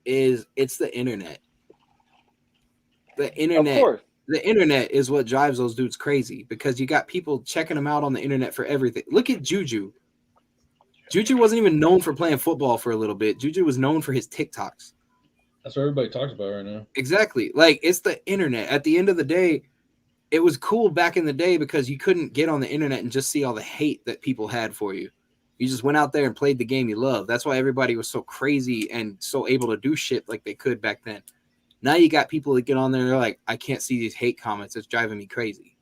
is it's the internet. The internet. Of course. The internet is what drives those dudes crazy because you got people checking them out on the internet for everything. Look at Juju. Juju wasn't even known for playing football for a little bit. Juju was known for his TikToks. That's what everybody talks about right now. Exactly. It's the internet. At the end of the day, it was cool back in the day because you couldn't get on the internet and just see all the hate that people had for you. You just went out there and played the game you love. That's why everybody was so crazy and so able to do shit like they could back then. Now you got people that get on there and they're like, I can't see these hate comments. It's driving me crazy.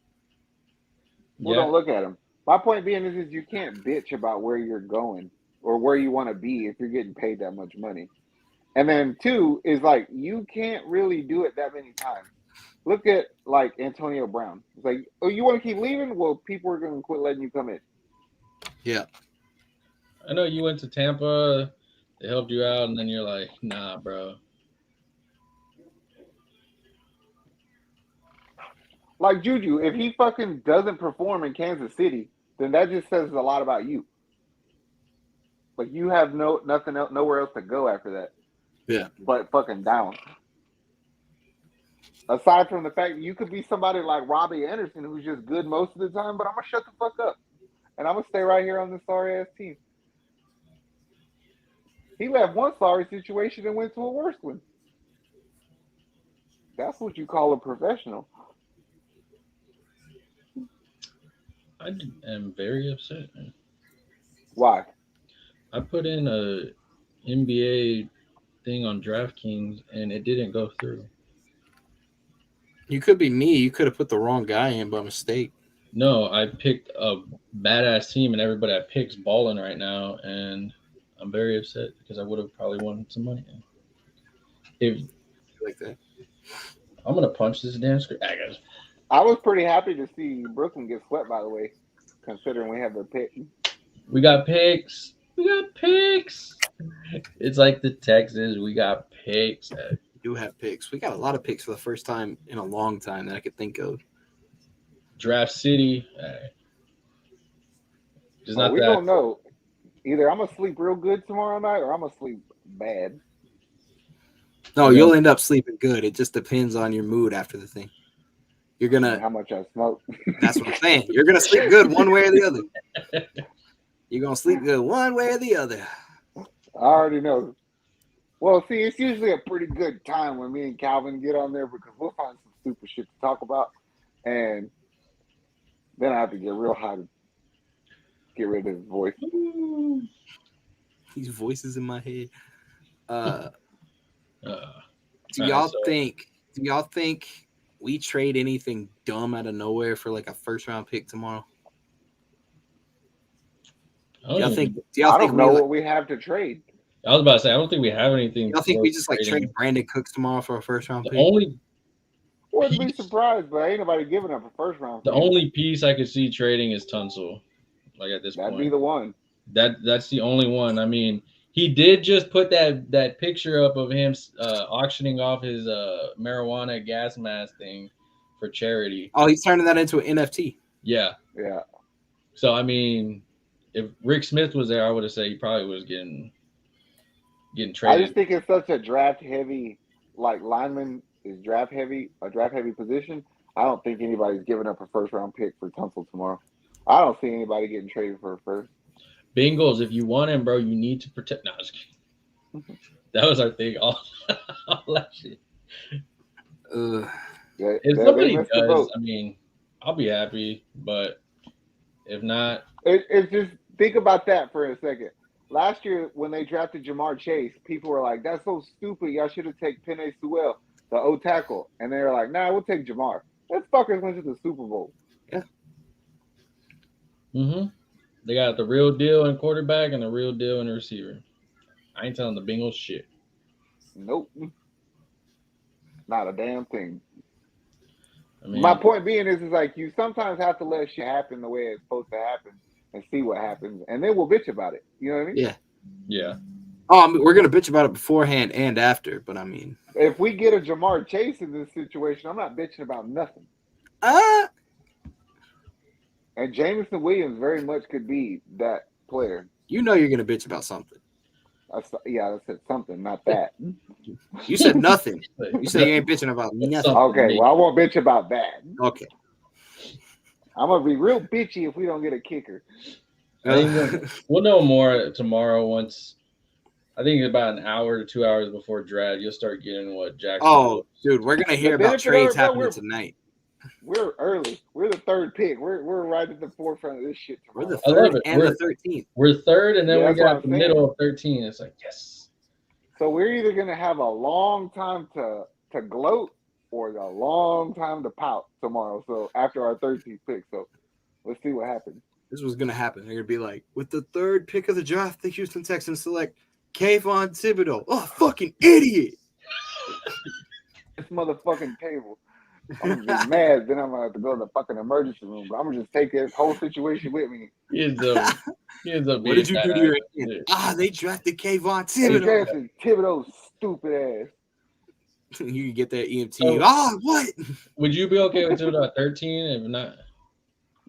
Well, don't look at them. My point being is you can't bitch about where you're going or where you want to be if you're getting paid that much money. And then 2 is you can't really do it that many times. Look at Antonio Brown. It's like, oh, you want to keep leaving? Well, people are going to quit letting you come in. Yeah. I know you went to Tampa. They helped you out, and then you're like, nah, bro. Like Juju, if he fucking doesn't perform in Kansas City, then that just says a lot about you. Like you have nothing else, nowhere else to go after that. Yeah. But fucking down. Aside from the fact that you could be somebody like Robbie Anderson who's just good most of the time, but I'm gonna shut the fuck up and I'm gonna stay right here on this sorry ass team. He left one sorry situation and went to a worse one. That's what you call a professional. I am very upset, man. Why? I put in a NBA thing on DraftKings and it didn't go through. You could be me. You could have put the wrong guy in by mistake. No, I picked a badass team and everybody I picked's balling right now, and I'm very upset because I would have probably won some money. If Like that. I'm gonna punch this damn screen, guys. I was pretty happy to see Brooklyn get swept, by the way, considering we have their pick. We got picks. We got picks. It's like the Texans. We got picks. We do have picks. We got a lot of picks for the first time in a long time that I could think of. Draft City. Just not We that. don't know. Either I'm gonna sleep real good tomorrow night, or I'm gonna sleep bad. No, you'll end up sleeping good. It just depends on your mood after the thing. You're gonna. How much I smoke. That's what I'm saying. You're gonna sleep good one way or the other. You're gonna sleep good one way or the other. I already know. Well, see, it's usually a pretty good time when me and Calvin get on there because we'll find some stupid shit to talk about, and then I have to get real high to get rid of his voice. These voices in my head. Do Alright, y'all so- think? Do y'all think we trade anything dumb out of nowhere for like a first round pick tomorrow? I don't Y'all even- think? Do I y'all don't think know we? what we have to trade. I was about to say I don't think we have anything. Y'all think we worth just like trading. trade Brandon Cooks tomorrow for a first round The pick? only Wouldn't be surprised, but ain't nobody giving up a first round. the pick. only piece I could see trading is Tunsil. Like at this That'd point, be the one. that's the only one. I mean, he did just put that picture up of him auctioning off his marijuana gas mask thing for charity. Oh, he's turning that into an NFT. Yeah. Yeah. So I mean, if Rick Smith was there, I would have said he probably was getting I traded. just think it's such a draft heavy, like lineman is draft heavy, a draft heavy position. I don't think anybody's giving up a first round pick for Tunsil tomorrow. I don't see anybody getting traded for a first. Bengals, if you want him, bro, you need to protect. No, I was kidding. That was our thing. All that shit. If somebody missed the does, boat. I mean, I'll be happy. But if not, It's just think about that for a second. Last year when they drafted Jamar Chase, people were like, "That's so stupid. Y'all should have taken Penei Sewell, the O tackle." And they were like, "Nah, we'll take Jamar." That fuckers went to the Super Bowl. they got the real deal in quarterback and the real deal in receiver. I ain't telling the Bengals shit. Nope. Not a damn thing. I mean, My point being is like you sometimes have to let shit happen the way it's supposed to happen and see what happens, and then we'll bitch about it. You know what I mean? Yeah. yeah. Oh, I mean, we're gonna bitch about it beforehand and after, but I mean, If we get a Jamar Chase in this situation, I'm not bitching about nothing. And Jameson Williams very much could be that player. you know you're gonna bitch about something. I said something, not that. You said nothing. You said you ain't bitching about nothing. Okay, well, I won't bitch about that. Okay. I'm gonna be real bitchy if we don't get a kicker. We'll know more tomorrow. Once I think about an hour to 2 hours before draft, you'll start getting what Jackson. Oh, dude, we're gonna hear The about benefit trades of it, bro, happening tonight. We're early. We're the third pick. We're right at the forefront of this shit We're tomorrow. the I love third it. and the 13th. We're third, and then Yeah, we that's what got I'm the saying. middle of 13. It's like yes. So we're either gonna have a long time to gloat or a long time to pout tomorrow. So after our 13th pick, so let's see what happens. This was gonna happen. They're gonna be like, with the third pick of the draft, the Houston Texans select Kayvon Thibodeau. Oh, fucking idiot! This motherfucking table. I'm gonna be mad. Then I'm gonna have to go to the fucking emergency room. But I'm gonna just take this whole situation with me. He ends up What did you do to your being hand? Ah, they drafted Kayvon They Thibodeau. drafted Thibodeau's stupid ass. You can get that EMT. So- Ah, what? Would you be okay with Thibodeau at 13? If not,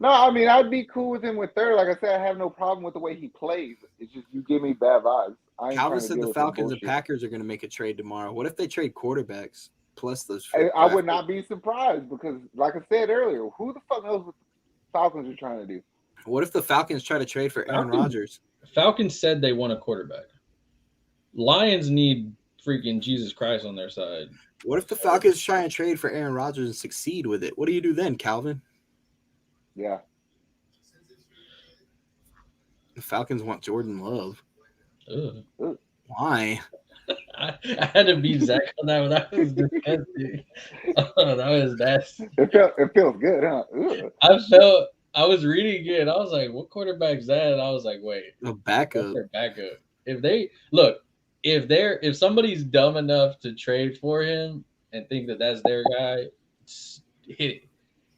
No, I mean I'd be cool with him with third. Like I said, I have no problem with the way he plays. It's just you give me bad vibes. I ain't Calvin trying to said deal the with his Falcons and bullshit. Packers are going to make a trade tomorrow. What if they trade quarterbacks plus those? I would not be surprised because, like I said earlier, who the fuck knows what the Falcons are trying to do? What if the Falcons try to trade for Aaron Rodgers? Falcons said they want a quarterback. Lions need freaking Jesus Christ on their side. What if the Falcons try and trade for Aaron Rodgers and succeed with it? What do you do then, Calvin? Yeah. The Falcons want Jordan Love. Ugh. Why? I had to beat Zach on that one. That was disgusting. Oh, that was nasty. It feels good, huh? Ugh. I was reading it. And I was like, "What quarterback's that?" And I was like, "Wait, A backup. that's their backup." If somebody's dumb enough to trade for him and think that that's their guy, hit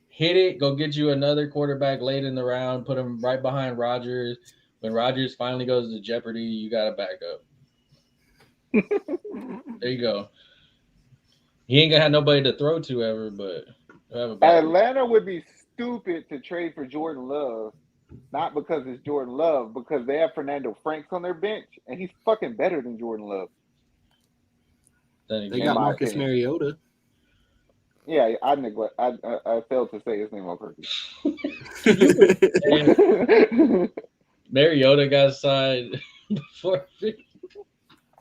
it. Go get you another quarterback late in the round. Put him right behind Rodgers. When Rodgers finally goes to Jeopardy, you got a backup. There you go. He ain't gonna have nobody to throw to ever, but have a backup. Atlanta would be stupid to trade for Jordan Love, not because it's Jordan Love, because they have Fernando Franks on their bench, and he's fucking better than Jordan Love. Then They again, got my Marcus opinion. Mariota. Yeah, I failed to say his name on purpose. Mariota got signed before.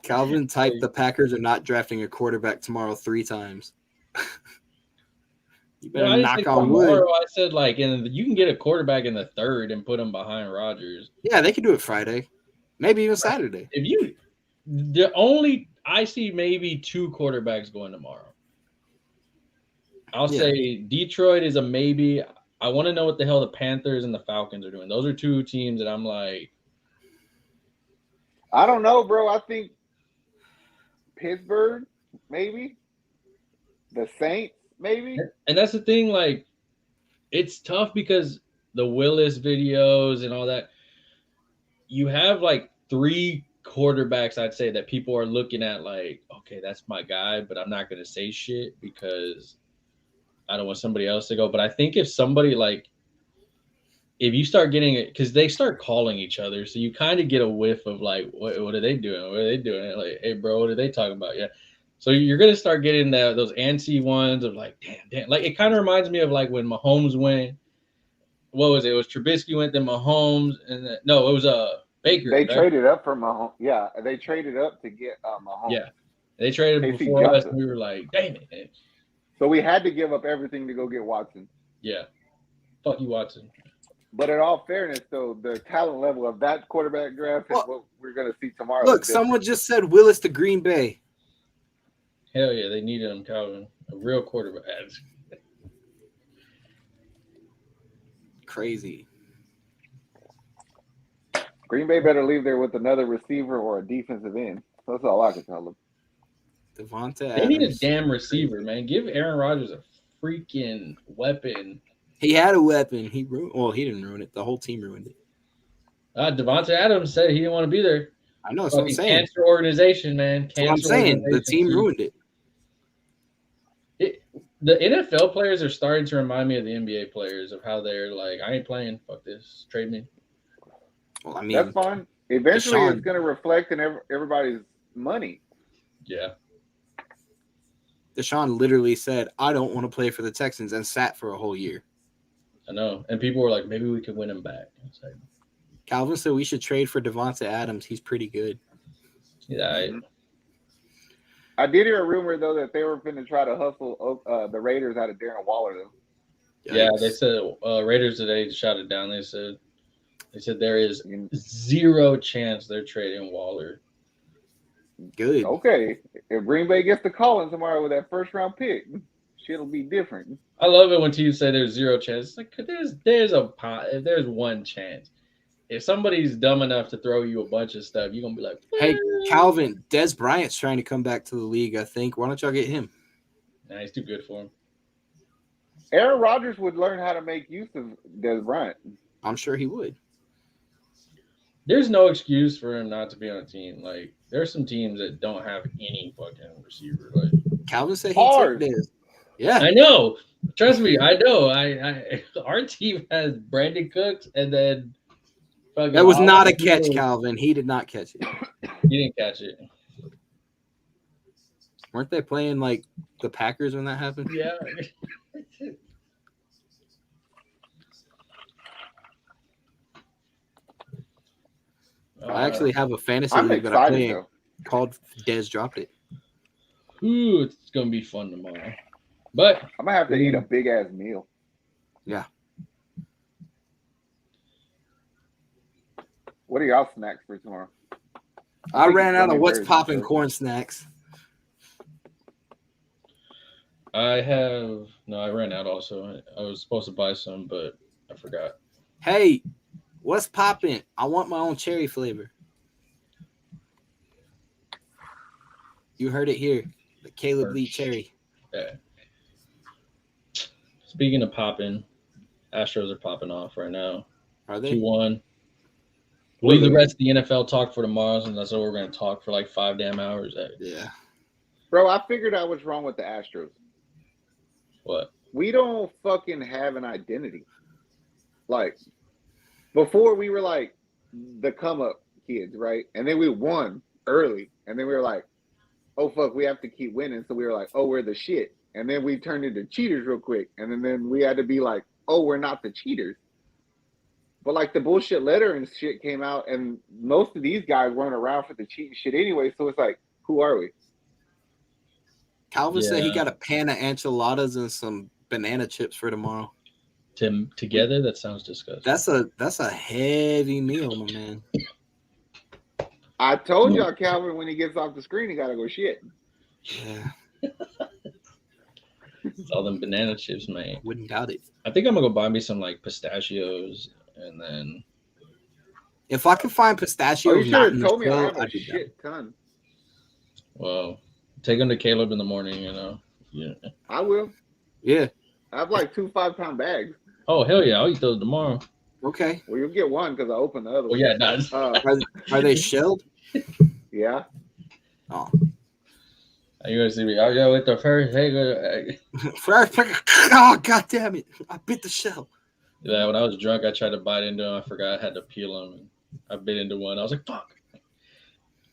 Calvin typed the Packers are not drafting a quarterback tomorrow 3 times. You better knock on wood. I said you can get a quarterback in the third and put him behind Rodgers. Yeah, they could do it Friday, maybe even Saturday. I see maybe 2 quarterbacks going tomorrow. I'll say Detroit is a maybe. I want to know what the hell the Panthers and the Falcons are doing. Those are 2 teams that I'm like. I don't know, bro. I think Pittsburgh, maybe. The Saints, maybe. And that's the thing, like, it's tough because the Willis videos and all that, you have like 3 quarterbacks, I'd say, that people are looking at like, okay, that's my guy, but I'm not going to say shit because I don't want somebody else to go. But I think if you start getting it, because they start calling each other, so you kind of get a whiff of like, what are they doing? What are they doing? Like, hey, bro, what are they talking about? Yeah. So you're going to start getting those antsy ones of like, damn. Like, it kind of reminds me of like when Mahomes went. What was it? It was Trubisky went, then Mahomes, and it was Baker. They right? traded up for Mahomes. Yeah, they traded up to get Mahomes. Yeah, they traded Casey before us, Johnson. and we were like, damn it. Man. So we had to give up everything to go get Watson. Yeah. Fuck you, Watson. But in all fairness, though, the talent level of that quarterback draft is what we're going to see tomorrow. Look, someone just said Willis to Green Bay. Hell yeah, they needed him, Calvin. A real quarterback. Crazy. Green Bay better leave there with another receiver or a defensive end. That's all I can tell them. Devonta Adams. They need a damn receiver, man. Give Aaron Rodgers a freaking weapon. He had a weapon. He didn't ruin it. The whole team ruined it. Devonta Adams said he didn't want to be there. I know. That's what I'm saying. Cancer organization, man. That's what I'm saying. The team ruined it. The NFL players are starting to remind me of the NBA players of how they're like, I ain't playing. Fuck this. Trade me. Well, I mean, that's fine. Eventually, it's going to reflect in everybody's money. Yeah. Deshaun literally said, I don't want to play for the Texans, and sat for a whole year. I know. And people were like, maybe we could win him back. Like, Calvin said we should trade for Devonta Adams. He's pretty good. Yeah. I did hear a rumor, though, that they were going to try to hustle the Raiders out of Darren Waller, though. Yikes. Yeah, they said Raiders today shot it down. They said there is 0 chance they're trading Waller. Good. Okay. If Green Bay gets to calling tomorrow with that first-round pick, shit'll be different. I love it when teams say there's 0 chance. It's like there's 1 chance. If somebody's dumb enough to throw you a bunch of stuff, you're gonna be like, hey, Calvin, Des Bryant's trying to come back to the league, I think. Why don't y'all get him? Nah, he's too good for him. Aaron Rodgers would learn how to make use of Des Bryant. I'm sure he would. There's no excuse for him not to be on a team. Like, there's some teams that don't have any fucking receiver. Like, Calvin said he'd take Des. Yeah. I know. Trust me, I know. I our team has Brandon Cooks and then fucking That was all not the a catch, people- Calvin. He did not catch it. He didn't catch it. Weren't they playing like the Packers when that happened? Yeah. I actually have a fantasy I'm league that I play excited in though. called Dez Dropped It. Ooh, it's gonna be fun tomorrow. But I'm gonna have to eat a big ass meal. Yeah. What are y'all snacks for tomorrow? I think ran it's out gummy of what's bears popping first. corn snacks. I ran out also. I was supposed to buy some, but I forgot. Hey, what's popping? I want my own cherry flavor. You heard it here. The Caleb Lee cherry. Yeah. Speaking of popping, Astros are popping off right now. Are they? 2-1. We'll leave the rest of the NFL talk for tomorrow, and that's what we're going to talk for like 5 damn hours. Yeah. Bro, I figured out what's wrong with the Astros. What? We don't fucking have an identity. Like, before we were like the come up kids, right? And then we won early. And then we were like, oh, fuck, we have to keep winning. So we were like, oh, we're the shit. And then we turned into cheaters real quick. And then we had to be like, oh, we're not the cheaters. But like the bullshit letter and shit came out, and most of these guys weren't around for the cheating shit anyway. So it's like, who are we? Calvin said he Yeah. got a pan of enchiladas and some banana chips for tomorrow. Together, that sounds disgusting. That's a heavy meal, my man. I told y'all, Calvin, when he gets off the screen, he gotta go shit. Yeah, It's all them banana chips, man. wouldn't doubt it. I think I'm gonna go buy me some like pistachios, and then If I could find Oh, pistachios, you not should in have the told me I shell, have a I'd be down. shit ton. well, take them to Caleb in the morning. Yeah. I will. Yeah. I have like 2 5-pound bags. Oh hell yeah, I'll eat those tomorrow. Okay. Well, you'll get one because I opened the other Well, one. yeah, nice. Are they shelled? Yeah. Oh. You gonna see me? I'll go with the first. Hey, First pick. Oh, god damn it! I bit the shell. yeah. When I was drunk, I tried to bite into them. I forgot I had to peel them. And I bit into one. I was like, "Fuck!"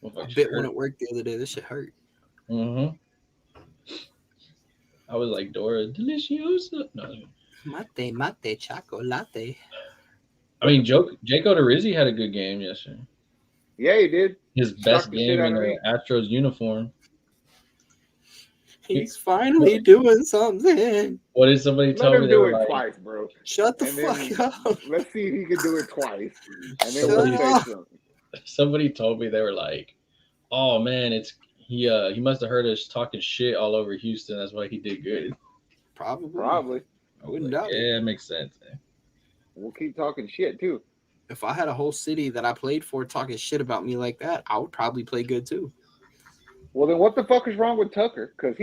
I bit one at work the other day. This shit hurt. Mm-hmm. I was like, Dora, deliciosa. No. Mate, chocolate. I mean, Jaco DeRizzi had a good game yesterday. Yeah, he did. His best Shocked the game shit out in of an me. Astros uniform. He's finally doing something. What did somebody Let tell me? him They do were it like, twice, bro. Shut the And fuck then up. let's see if he can do it twice. And then Shut we'll say up. something. somebody told me they were like, "Oh man, he must have heard us talking shit all over Houston. That's why he did good." Probably. I wouldn't Like, doubt it. yeah, it makes sense. We'll keep talking shit too. If I had a whole city that I played for talking shit about me like that, I would probably play good too. Well, then what the fuck is wrong with Tucker? Because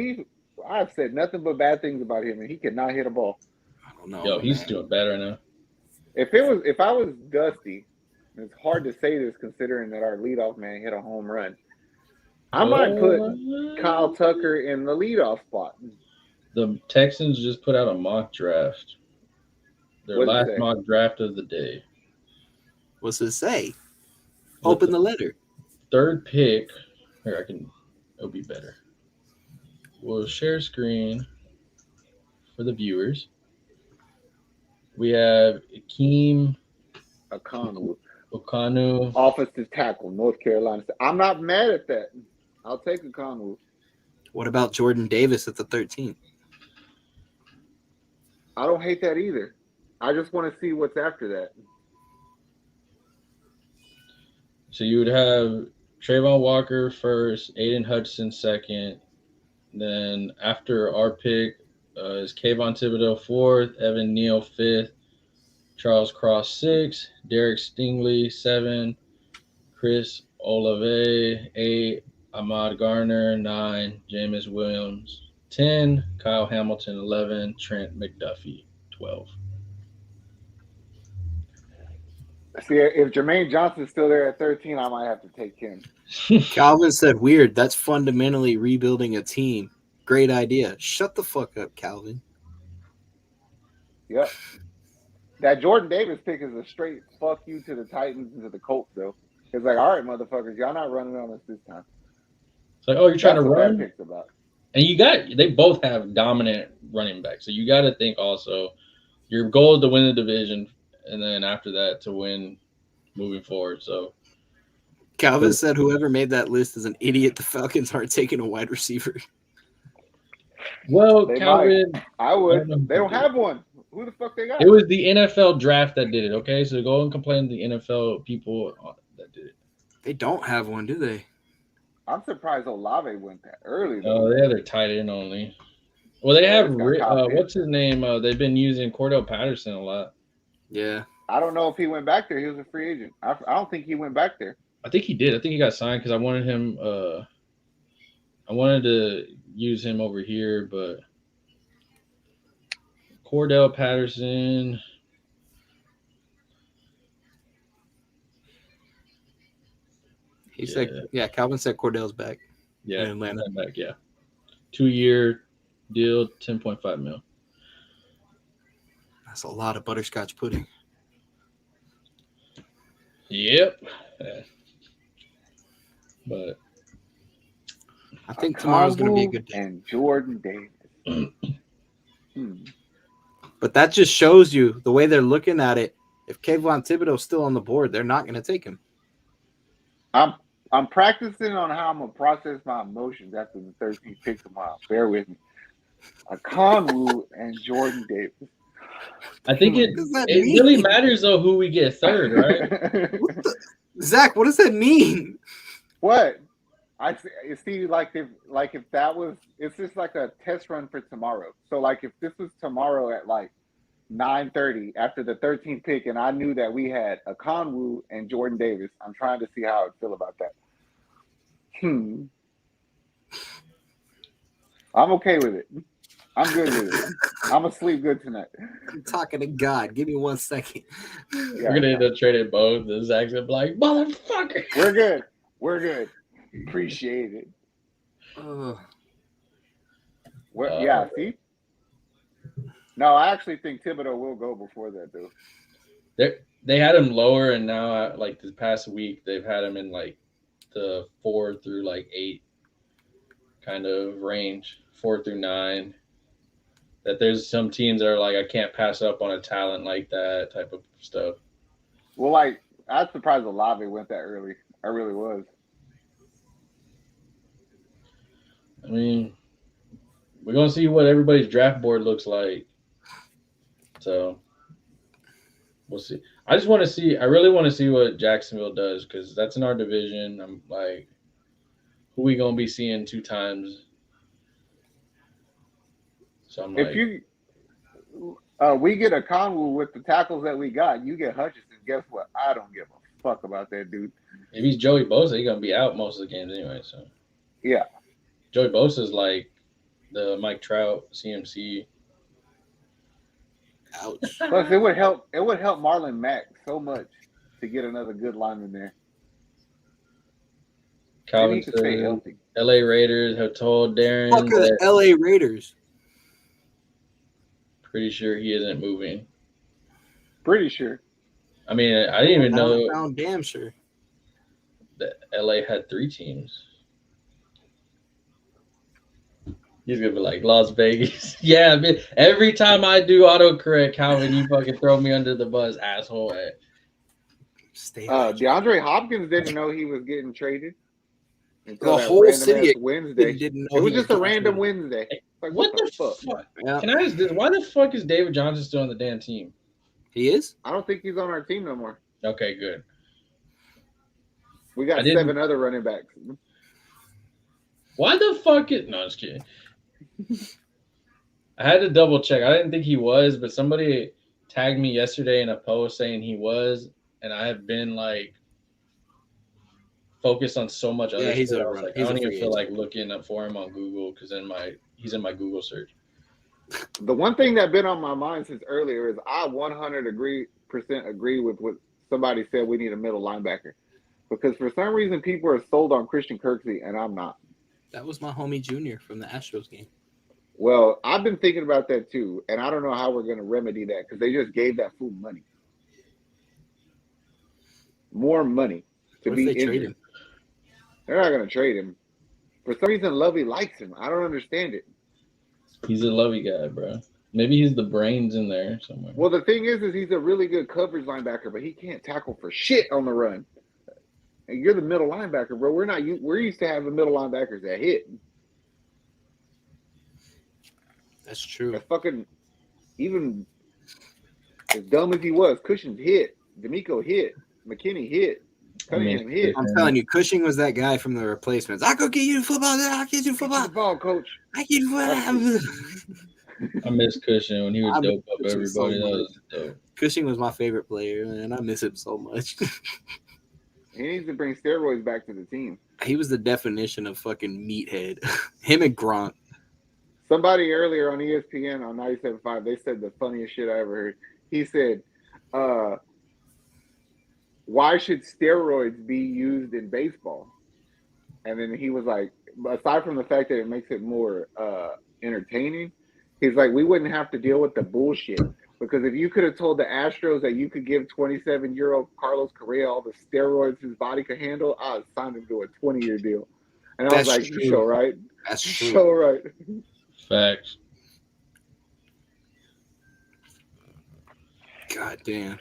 I've said nothing but bad things about him, and he cannot hit a ball. I don't know. Yo, he's man. doing better now. If I was Dusty, and it's hard to say this considering that our leadoff man hit a home run. I might put Kyle Tucker in the leadoff spot. The Texans just put out a mock draft. Their What does it last say? mock draft of the day. What's it say? Open the letter. Third pick. Here, it'll be better. We'll share screen for the viewers. We have Akeem Okanu. Okanu. Offensive tackle, North Carolina. I'm not mad at that. I'll take Okanu. What about Jordan Davis at the 13th? I don't hate that either. I just want to see what's after that. So you would have Trayvon Walker first, Aiden Hudson second. Then after our pick is Kayvon Thibodeau fourth, Evan Neal fifth, Charles Cross sixth, Derek Stingley 7, Chris Olave 8, Ahmad Garner 9, Jameis Williams 10, Kyle Hamilton 11, Trent McDuffie 12. See, if Jermaine Johnson's still there at 13, I might have to take him. Calvin said, weird. That's fundamentally rebuilding a team. Great idea. Shut the fuck up, Calvin. Yep. That Jordan Davis pick is a straight fuck you to the Titans and to the Colts, though. It's like, all right, motherfuckers, y'all not running on us this time. It's like, oh, you're trying That's to what run? that pick's about. And they both have dominant running backs. So you got to think also your goal is to win the division, and then after that to win moving forward. So Calvin said whoever made that list is an idiot. The Falcons aren't taking a wide receiver. well, They Calvin, might. I would. They don't have one. Who the fuck they got? it was the NFL draft that did it. Okay, so go and complain to the NFL people that did it. They don't have one, do they? I'm surprised Olave went that early, Oh, though. they have their tight end only. Well, they have it's got top what's his name? They've been using Cordell Patterson a lot. Yeah. I don't know if he went back there. He was a free agent. I don't think he went back there. I think he did. I think he got signed because I wanted him. I wanted to use him over here, but Cordell Patterson. He said, yeah, Calvin said Cordell's back. Yeah, in Atlanta. Back, yeah. 2-year deal, $10.5 million. That's a lot of butterscotch pudding. Yep. But I think tomorrow's going to be a good day. And Jordan Davis. But that just shows you the way they're looking at it. If Kayvon Thibodeau's still on the board, they're not going to take him. I'm practicing on how I'm gonna process my emotions after the 13th pick tomorrow. Bear with me. Conwu and Jordan Davis. I think it really matters though who we get third, right? Zach, what does that mean? What? I see. Like if that was, it's just like a test run for tomorrow. So like if this was tomorrow at like 9:30 after the 13th pick, and I knew that we had a Conwu and Jordan Davis, I'm trying to see how I would feel about that. I'm okay with it. I'm good with it. I'm gonna sleep good tonight. I'm talking to God. Give me 1 second. We're gonna end up trading both. The Zach's gonna be like, motherfucker. We're good. We're good. Appreciate it. Yeah, see? No, I actually think Thibodeau will go before that, though. They had him lower, and now, like this past week, they've had him in like the 4 through like 8 kind of range, 4 through 9. That there's some teams that are like, I can't pass up on a talent like that type of stuff. Well, like, I was surprised Olave went that early. I really was. I mean, we're going to see what everybody's draft board looks like. So, we'll see. I really want to see what Jacksonville does because that's in our division. I'm like, who we going to be seeing 2 times? So I'm like, if we get a Conwu with the tackles that we got, you get Hutchinson. Guess what? I don't give a fuck about that dude. If he's Joey Bosa, he's gonna be out most of the games anyway. So yeah, Joey Bosa's like the Mike Trout CMC. Ouch. Plus, it would help Marlon Mack so much to get another good lineman there. Calvin said, LA Raiders have told Darren that LA Raiders. Pretty sure he isn't moving. Pretty sure. I mean, I didn't even know. I'm damn sure that LA had 3 teams. He's gonna be like Las Vegas. Yeah, man, every time I do autocorrect, Calvin, you fucking throw me under the bus, asshole. DeAndre Hopkins didn't know he was getting traded. The whole city Wednesday didn't know. It was just a random Wednesday. Like, what the fuck? Yeah. Can I ask this? Why the fuck is David Johnson still on the damn team? He is? I don't think he's on our team no more. Okay, good. We got 7 other running backs. Why the fuck is... No, I'm just kidding. I had to double check. I didn't think he was, but somebody tagged me yesterday in a post saying he was, and I have been like focused on so much other he's shit. a I was runner. like, I don't even feel like looking up for him on Google because he's in my Google search. The one thing that's been on my mind since earlier is I 100% agree with what somebody said we need a middle linebacker. Because for some reason people are sold on Christian Kirksey and I'm not. That was my homie Junior from the Astros game. Well, I've been thinking about that too, and I don't know how we're going to remedy that because they just gave that fool money. More money to What be if they trade injured. him? They're not going to trade him. For some reason, Lovey likes him. I don't understand it. He's a lovey guy, bro. Maybe he's the brains in there somewhere. Well, the thing is he's a really good coverage linebacker, but he can't tackle for shit on the run. And you're the middle linebacker, bro. We're used to having middle linebackers that hit. That's true. That's fucking even as dumb as he was. Cushing's hit. D'Amico hit. McKinney hit. Cunningham hit. I'm telling you, Cushing was that guy from the replacements. I go get you the football. I get you the football. Get the ball, coach. I get you the I miss Cushing when he would dope up everybody. So That was dope. Cushing was my favorite player, man. I miss him so much. He needs to bring steroids back to the team. He was the definition of fucking meathead. Him and Gronk. Somebody earlier on ESPN on 97.5, they said the funniest shit I ever heard. He said, why should steroids be used in baseball? And then he was like, aside from the fact that it makes it more entertaining, he's like, we wouldn't have to deal with the bullshit. Because if you could have told the Astros that you could give 27-year-old Carlos Correa all the steroids his body could handle, I would sign him to a 20-year deal. And I was like, true. you so right. That's true. So right. Facts. God damn.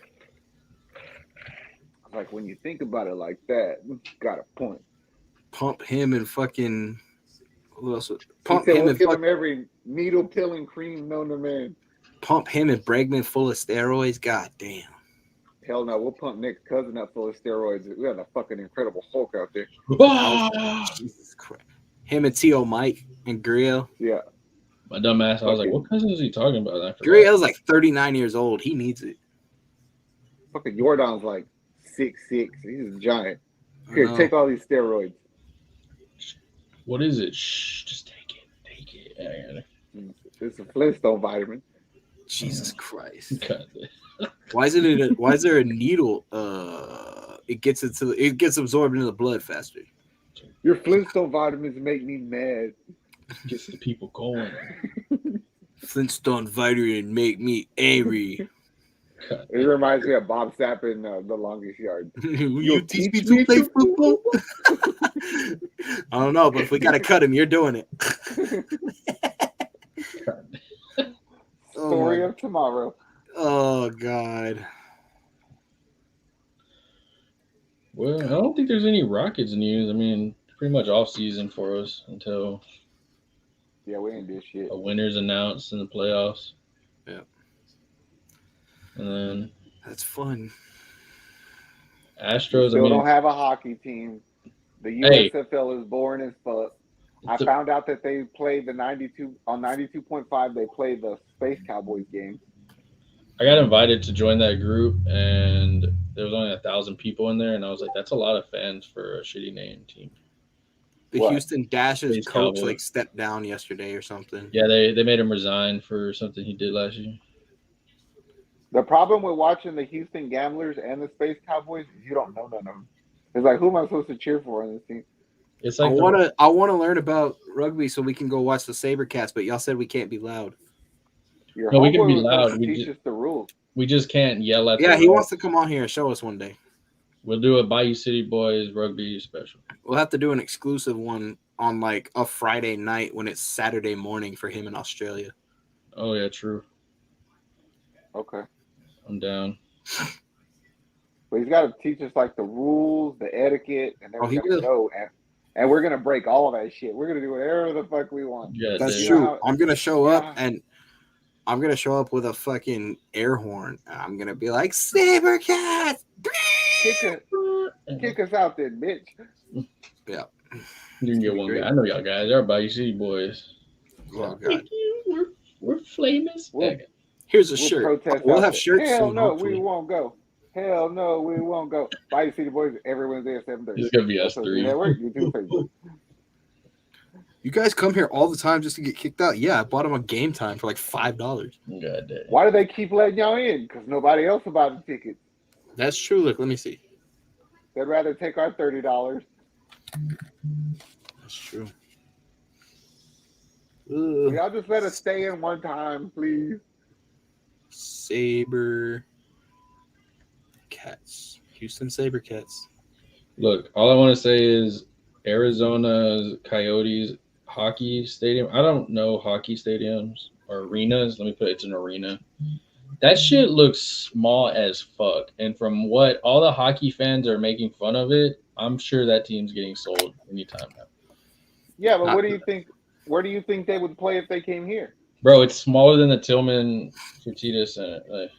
Like, when you think about it like that, you got a point. Pump him and fucking. Who else? Pump him and give him every needle, pill, and cream known to man. Pump him and Bregman full of steroids. God damn. Hell no, we'll pump Nick's cousin up full of steroids. We have a fucking Incredible Hulk out there. Jesus Christ. Him and T.O. Mike and Grillo. Yeah. My dumb ass, I was like, what cousin is he talking about? Grillo's like 39 years old. He needs it. Fucking Jordan's like 6'6". He's a giant. Here, take all these steroids. What is it? Shh, just take it. Take it. It's a Flintstone vitamin. Jesus Christ. God. Why is there a needle? It gets absorbed into the blood faster. Your Flintstone vitamins make me mad. Gets the people going. Flintstone vitamin make me angry. It reminds me of Bob Sapp in The Longest Yard. You teach me to play football? I don't know, but if we gotta cut him, you're doing it. Story of tomorrow. Oh God. Well, I don't think there's any Rockets news. I mean, pretty much off season for us until we ain't did shit. A winner's announced in the playoffs. Yeah. And then that's fun. Still Astros don't have a hockey team. The USFL is boring as fuck. I found out that they played the 92 on 92.5. They played the Space Cowboys game. I got invited to join that group, and there was only 1,000 people in there, and I was like, "That's a lot of fans for a shitty name team." The Houston Dashes Space coach Cowboys. stepped down yesterday or something. Yeah, they made him resign for something he did last year. The problem with watching the Houston Gamblers and the Space Cowboys is you don't know none of them. It's like, who am I supposed to cheer for on this team? It's like I wanna learn about rugby so we can go watch the SaberCats, but y'all said we can't be loud. No, we can be loud. Teach us the rules. We just can't yell at. Yeah, he wants to come on here and show us one day. We'll do a Bayou City Boys rugby special. We'll have to do an exclusive one on like a Friday night when it's Saturday morning for him in Australia. Oh yeah, true. Okay. I'm down. But he's got to teach us like the rules, the etiquette, and then we're gonna go and we're gonna break all of that shit. We're gonna do whatever the fuck we want. Yeah, that's true. I'm gonna show up and I'm gonna show up with a fucking air horn. And I'm gonna be like, SaberCats! Kick us out then, bitch. Yeah. You can get one guy. I know y'all guys. They're Bayou City Boys. Oh God. We're famous. Here's a shirt. We'll have shirts Hell soon. No, hopefully. we won't go. Hell no, we won't go. Bayou City Boys every Wednesday at 7:30. It's gonna be us three. Network, YouTube, Facebook. You guys come here all the time just to get kicked out? Yeah, I bought them on Game Time for like $5. God damn. Why do they keep letting y'all in? Because nobody else will buy the tickets. That's true. Look, let me see. They'd rather take our $30. That's true. Ugh. Y'all just let us stay in one time, please. Saber Cats. Houston Saber Cats. Look, all I want to say is Arizona's Coyotes hockey stadium. I don't know hockey stadiums or arenas. Let me put it's an arena. That shit looks small as fuck. And from what all the hockey fans are making fun of it, I'm sure that team's getting sold anytime now. Yeah, but what do you think? Where do you think they would play if they came here? Bro, it's smaller than the Tillman Fertitta Center. Like,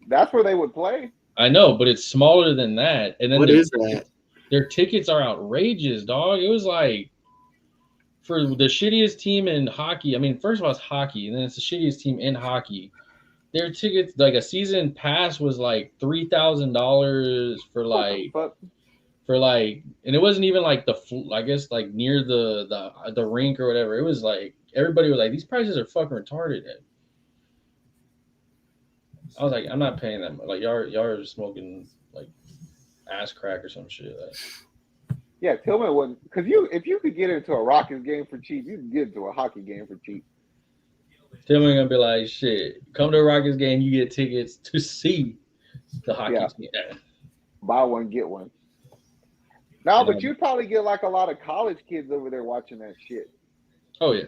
That's where they would play. I know, but it's smaller than that. And then What is that? their tickets are outrageous, dog. It was like for the shittiest team in hockey. I mean, first of all, it's hockey, and then it's the shittiest team in hockey. Their tickets, like a season pass, was like $3,000 for like But and it wasn't even like I guess like near the rink or whatever. It was like everybody was like, these prices are fucking retarded. I was like, I'm not paying that much. Like y'all are smoking like ass crack or some shit. Like, yeah, Tillman wouldn't, because if you could get into a Rockets game for cheap, you can get into a hockey game for cheap. Tillman gonna be like, shit, come to a Rockets game, you get tickets to see the hockey team. Yeah. Buy one, get one. No, but you'd probably get like a lot of college kids over there watching that shit. Oh yeah,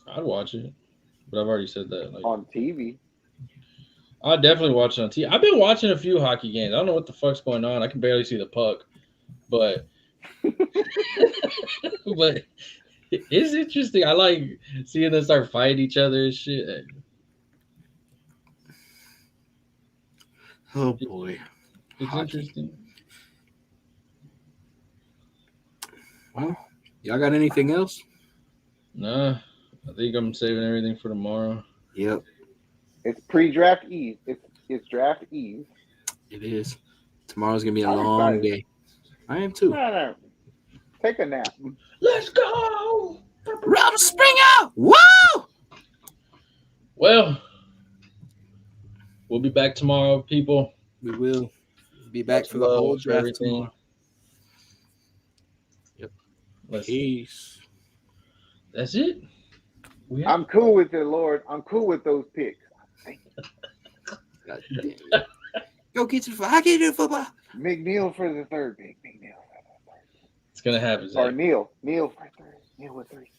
I'd watch it, but I've already said that. Like, on TV. I'd definitely watch it on TV. I've been watching a few hockey games. I don't know what the fuck's going on. I can barely see the puck, but but it's interesting. I like seeing them start fighting each other and shit. Oh boy, it's interesting. Well, y'all got anything else? Nah, I think I'm saving everything for tomorrow. Yep, it's pre-draft eve. It's draft eve. it is. Tomorrow's gonna be a long day. I am too. No. Take a nap. Let's go. Rob Springer! Woo! Well, we'll be back tomorrow, people. We will be back for the whole draft tomorrow. Yep. Peace. That's it. I'm cool with it, Lord. I'm cool with those picks. God damn it. Go get you for hockey and football. McNeil for the third pick. McNeil. It's gonna happen. Zach. Or Neil. Neil for third. Neil with three.